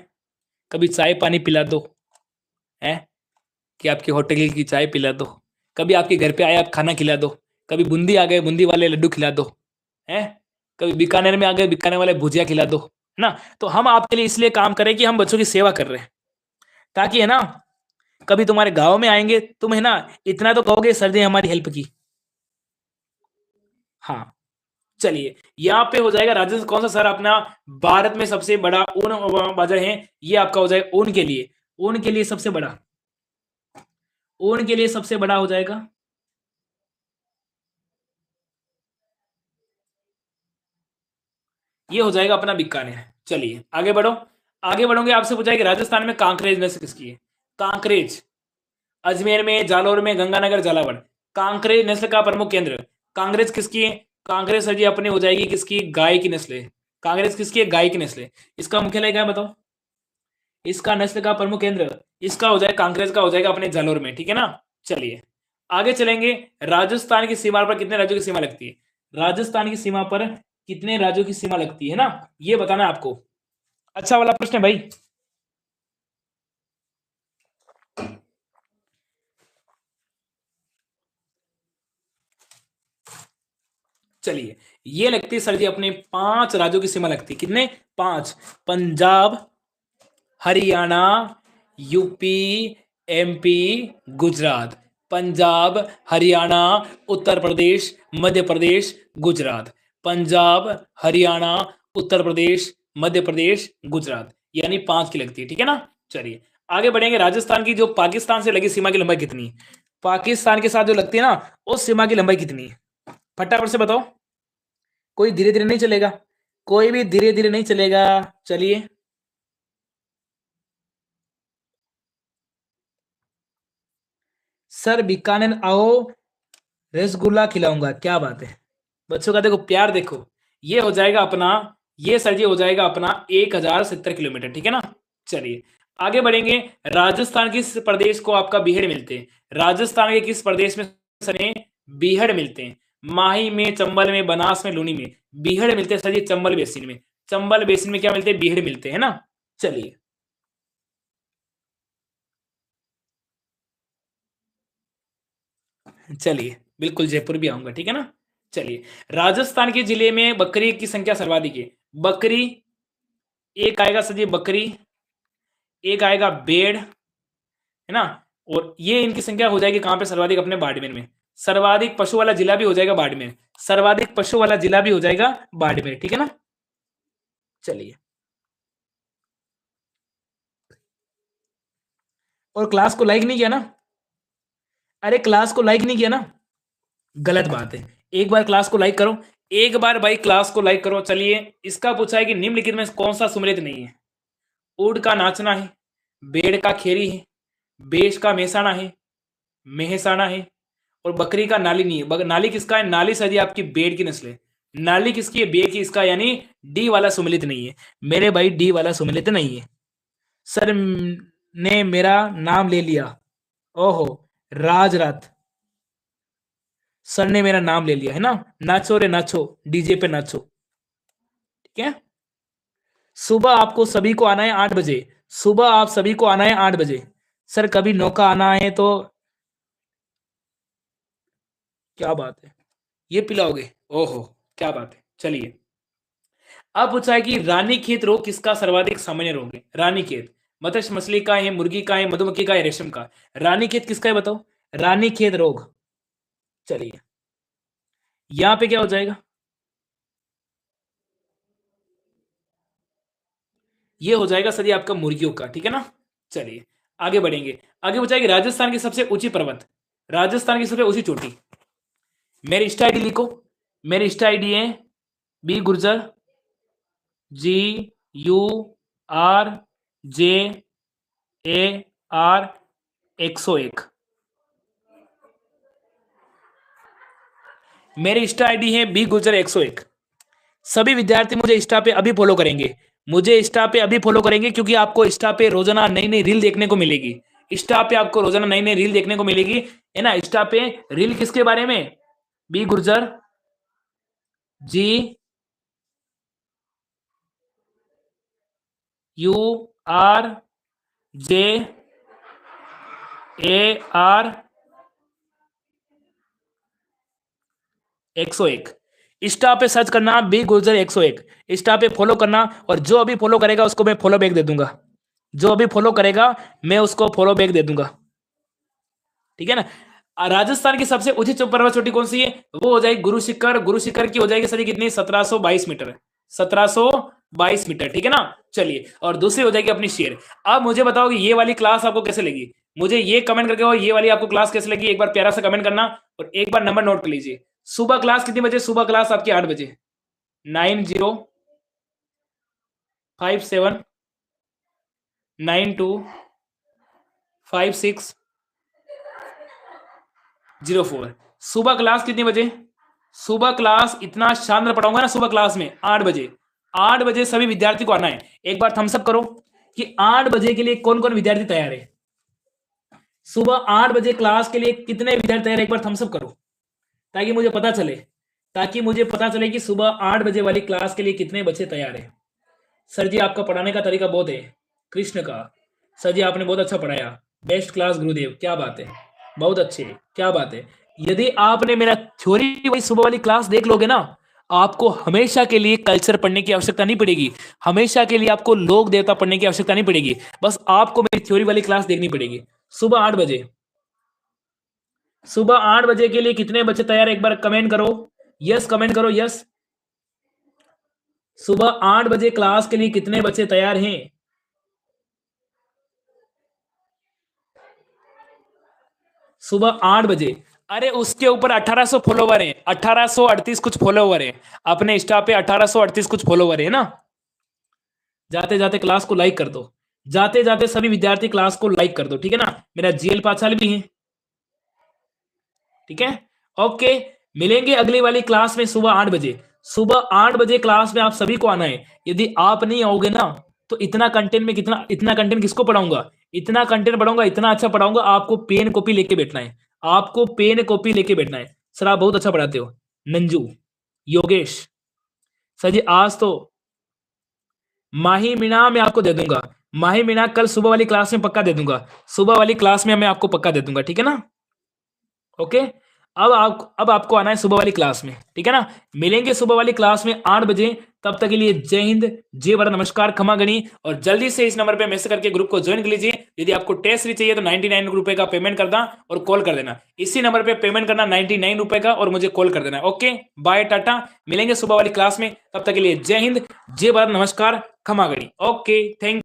कभी चाय पानी पिला दो, है कि आपके होटल की चाय पिला दो, कभी आपके घर पे आए आप खाना खिला दो, कभी बूंदी आ गए बूंदी वाले लड्डू खिला दो, है कभी बीकानेर में आ गए बीकानेर वाले भुजिया खिला दो, है ना। तो हम आपके लिए इसलिए काम करें कि हम बच्चों की सेवा कर रहे हैं, ताकि है ना कभी तुम्हारे गांव में आएंगे तुम है ना इतना तो कहोगे सर ने हमारी हेल्प की। हाँ चलिए, यहाँ पे हो जाएगा राजस्थान कौन सा सर अपना भारत में सबसे बड़ा ऊन बाजार है? ये आपका हो जाएगा ऊन के लिए, ऊन के लिए सबसे बड़ा, ऊन के लिए सबसे बड़ा हो जाएगा, ये हो जाएगा अपना बीकानेर। चलिए आगे बढ़ो, आगे बढ़ोगे आपसे पूछा है कि राजस्थान में कांकरेज नस्ल किसकी है? कांकरेज, अजमेर में, जालौर में, गंगानगर, झालावाड़, कांकरेज नस्ल का प्रमुख केंद्र। कांग्रेस किसकी है? कांग्रेस सर जी अपनी हो जाएगी किसकी? गाय की नस्ल है। कांग्रेस किसकी है? गाय की नस्ल है। इसका मुख्यालय क्या है बताओ? इसका नस्ल का प्रमुख केंद्र, इसका हो जाएगा कांग्रेस का हो जाएगा अपने जालौर में, ठीक है ना। चलिए आगे चलेंगे। राजस्थान की सीमा पर कितने राज्यों की सीमा लगती है? राजस्थान की सीमा पर कितने राज्यों की सीमा लगती है ना, ये बताना है आपको। अच्छा वाला प्रश्न है भाई। चलिए ये लगती है सर जी अपने 5 राज्यों की सीमा लगती है, कितने? 5। Punjab, Haryana, UP, MP, Gujarat. पंजाब, हरियाणा, उत्तर प्रदेश, मध्य प्रदेश, गुजरात। पंजाब, हरियाणा, उत्तर प्रदेश, मध्य प्रदेश, गुजरात, यानी 5 की लगती है, ठीक है ना। चलिए आगे बढ़ेंगे। राजस्थान की जो पाकिस्तान से लगी सीमा की लंबाई कितनी है? पाकिस्तान के साथ जो लगती है ना, उस सीमा की लंबाई कितनी है? फटाफट से बताओ, कोई धीरे धीरे नहीं चलेगा, कोई भी धीरे धीरे नहीं चलेगा। चलिए सर बीकानेर आओ, रसगुल्ला खिलाऊंगा, क्या बात है बच्चों का, देखो प्यार देखो। ये हो जाएगा अपना, ये सर जी हो जाएगा अपना 1070 किलोमीटर, ठीक है ना। चलिए आगे बढ़ेंगे। राजस्थान किस प्रदेश को आपका बीहड़ मिलते हैं? राजस्थान के किस प्रदेश में सर बीहड़ मिलते हैं? माही में, चंबल में, बनास में, लूनी में। बीहड़ मिलते हैं सर जी चंबल बेसिन में, चंबल बेसिन में क्या मिलते हैं? बीहड़ मिलते हैं ना। चलिए चलिए बिल्कुल जयपुर भी आऊंगा, ठीक है ना। चलिए राजस्थान के जिले में बकरी की संख्या सर्वाधिक है। बकरी, एक आएगा सर जी बकरी, एक आएगा भेड़, है ना। और ये इनकी संख्या हो जाएगी कहां पे? सर्वाधिक अपने बाड़मेर में। सर्वाधिक पशु वाला जिला भी हो जाएगा बाड़मेर, सर्वाधिक पशु वाला जिला भी हो जाएगा बाड़मेर, ठीक है ना। चलिए और क्लास को लाइक नहीं किया ना? अरे क्लास को लाइक नहीं किया ना, गलत बात है। एक बार क्लास को लाइक करो, एक बार भाई क्लास को लाइक करो। चलिए, इसका पूछा है कि निम्नलिखित में कौन सा सुमेलित नहीं है? ऊंट का नाचना है, भेड़ का खेरी है, बेश का मेहसाणा है, मेहसाणा है, और बकरी का नाली नहीं है। नाली किसका है? नाली सर जी आपकी भेड़ की नस्ल है। नाली किसकी है? भेड़ की। इसका यानी डी वाला सुमेलित नहीं है मेरे भाई, डी वाला सुमेलित नहीं है। सर ने मेरा नाम ले लिया। ओहो, राजरात। सर ने मेरा नाम ले लिया है ना। नाचो रे नाचो, डीजे पे नाचो। ठीक है। सुबह आपको सभी को आना है 8 बजे। सुबह आप सभी को आना है 8 बजे। सर कभी नौका आना है तो क्या बात है, ये पिलाओगे? ओहो, क्या बात है। चलिए, अब पूछा है कि रानीखेत रोग किसका सर्वाधिक सामान्य रोग है? रानीखेत मत्स्य मछली का है, मुर्गी का है, मधुमक्खी का है, रेशम का? रानीखेत किसका है बताओ? रानीखेत रोग। चलिए, यहां पे क्या हो जाएगा? ये हो जाएगा सर ये आपका मुर्गियों का। ठीक है ना। चलिए, आगे बढ़ेंगे। आगे पूछा है कि राजस्थान की सबसे ऊंची पर्वत, राजस्थान की सबसे ऊंची चोटी। मेरी इंस्टा आईडी लिखो। मेरी इंस्टा आईडी है बी गुर्जर, GURJAR 101। मेरी इंस्टा आईडी है बी गुर्जर 101। सभी विद्यार्थी मुझे इंस्टा पे अभी फॉलो करेंगे। मुझे इंस्टा पे अभी फॉलो करेंगे, क्योंकि आपको इंस्टा पे रोजाना नई नई रील देखने को मिलेगी। इंस्टा पे आपको रोजाना नई नई रील देखने को मिलेगी, है ना। इंस्टा पे रील किसके बारे में? B Gurjar GURJAR 101। इंस्टा पे सर्च करना बी गुर्जर 101। इंस्टा पे फॉलो करना, और जो अभी फॉलो करेगा उसको मैं फॉलो बैक दे दूंगा। जो अभी फॉलो करेगा मैं उसको फॉलो बैक दे दूंगा। ठीक है ना। राजस्थान की सबसे ऊंची पर्वत चोटी कौन सी है? वो हो जाएगी गुरु शिखर। गुरु शिखर की हो जाएगी सर कितनी? 1722 मीटर। 1722 मीटर। ठीक है ना। चलिए, और दूसरी हो जाएगी अपनी शेर। अब मुझे बताओ कि ये वाली क्लास आपको कैसे लगी? मुझे ये कमेंट करके, और ये वाली आपको क्लास कैसे लगी एक बार प्यारा सा कमेंट करना। और एक बार नंबर नोट कर लीजिए। सुबह क्लास कितनी बजे? सुबह क्लास आपकी 8 बजे। 9057925604। सुबह क्लास कितनी बजे? सुबह क्लास इतना शानदार पढ़ाऊंगा ना सुबह क्लास में, 8 बजे। 8 बजे सभी विद्यार्थी को आना है। एक बार थम्स अप करो कि 8 बजे के लिए कौन कौन विद्यार्थी तैयार है। सुबह 8 बजे क्लास के लिए कितने विद्यार्थी तैयार है? एक बार थम्स अप करो, ताकि मुझे पता चले। कि सुबह 8 बजे वाली क्लास के लिए कितने बच्चे तैयार है। सर जी आपका पढ़ाने का तरीका बहुत है, कृष्ण का। सर जी आपने बहुत अच्छा पढ़ाया, बेस्ट क्लास गुरुदेव, क्या बात है, बहुत अच्छे, क्या बात है। यदि आपने मेरा थ्योरी वाली सुबह वाली क्लास देख लोगे ना, आपको हमेशा के लिए कल्चर पढ़ने की आवश्यकता नहीं पड़ेगी। हमेशा के लिए आपको लोक देवता पढ़ने की आवश्यकता नहीं पड़ेगी। बस आपको मेरी थ्योरी वाली क्लास देखनी पड़ेगी। सुबह 8 बजे। सुबह 8 बजे के लिए कितने बच्चे तैयार है? एक बार कमेंट करो, यस कमेंट करो, यस। सुबह 8 बजे क्लास के लिए कितने बच्चे तैयार हैं? सुबह 8 बजे। अरे उसके ऊपर 1800 फॉलोवर हैं, 1838 कुछ फॉलोवर हैं अपने इंस्टा पे, 1838 कुछ फॉलोवर है ना। जाते जाते क्लास को लाइक कर दो। जाते जाते सभी विद्यार्थी क्लास को लाइक कर दो। ठीक है ना। मेरा जीएल पाछाल भी है। ठीक है। ओके, मिलेंगे अगली वाली क्लास में सुबह 8 बजे। सुबह 8 बजे क्लास में आप सभी को आना है। यदि आप नहीं आओगे ना, तो इतना कंटेंट में इतना कंटेंट किसको पढ़ाऊंगा? इतना कंटेंट पढ़ाऊंगा, इतना अच्छा पढ़ाऊंगा, आपको पेन कॉपी लेके बैठना है। आपको पेन कॉपी लेके बैठना है। सर आप बहुत अच्छा पढ़ाते हो। नंजू, योगेश, सर जी आज तो माही मीणा मैं आपको दे दूंगा। माही मीणा कल सुबह वाली क्लास में पक्का दे दूंगा। सुबह वाली क्लास में मैं आपको पक्का दे दूंगा। ठीक है ना। ओके। अब आपको आना है सुबह वाली क्लास में। ठीक है ना। मिलेंगे सुबह वाली क्लास में 8 बजे। तब तक के लिए जय हिंद, जय भारत, नमस्कार, खमा गणी। और जल्दी से इस नंबर पे मैसेज करके ग्रुप को ज्वाइन कर लीजिए। यदि आपको टेस्ट सीरीज चाहिए तो 99 रुपए का पेमेंट करना और कॉल कर देना। इसी नंबर पे पेमेंट करना 99 रुपए का, और मुझे कॉल कर देना। Okay, bye, tata. मिलेंगे सुबह वाली क्लास में। तब तक के लिए जय हिंद, जय भारत, नमस्कार, खमा गणी। Okay, thank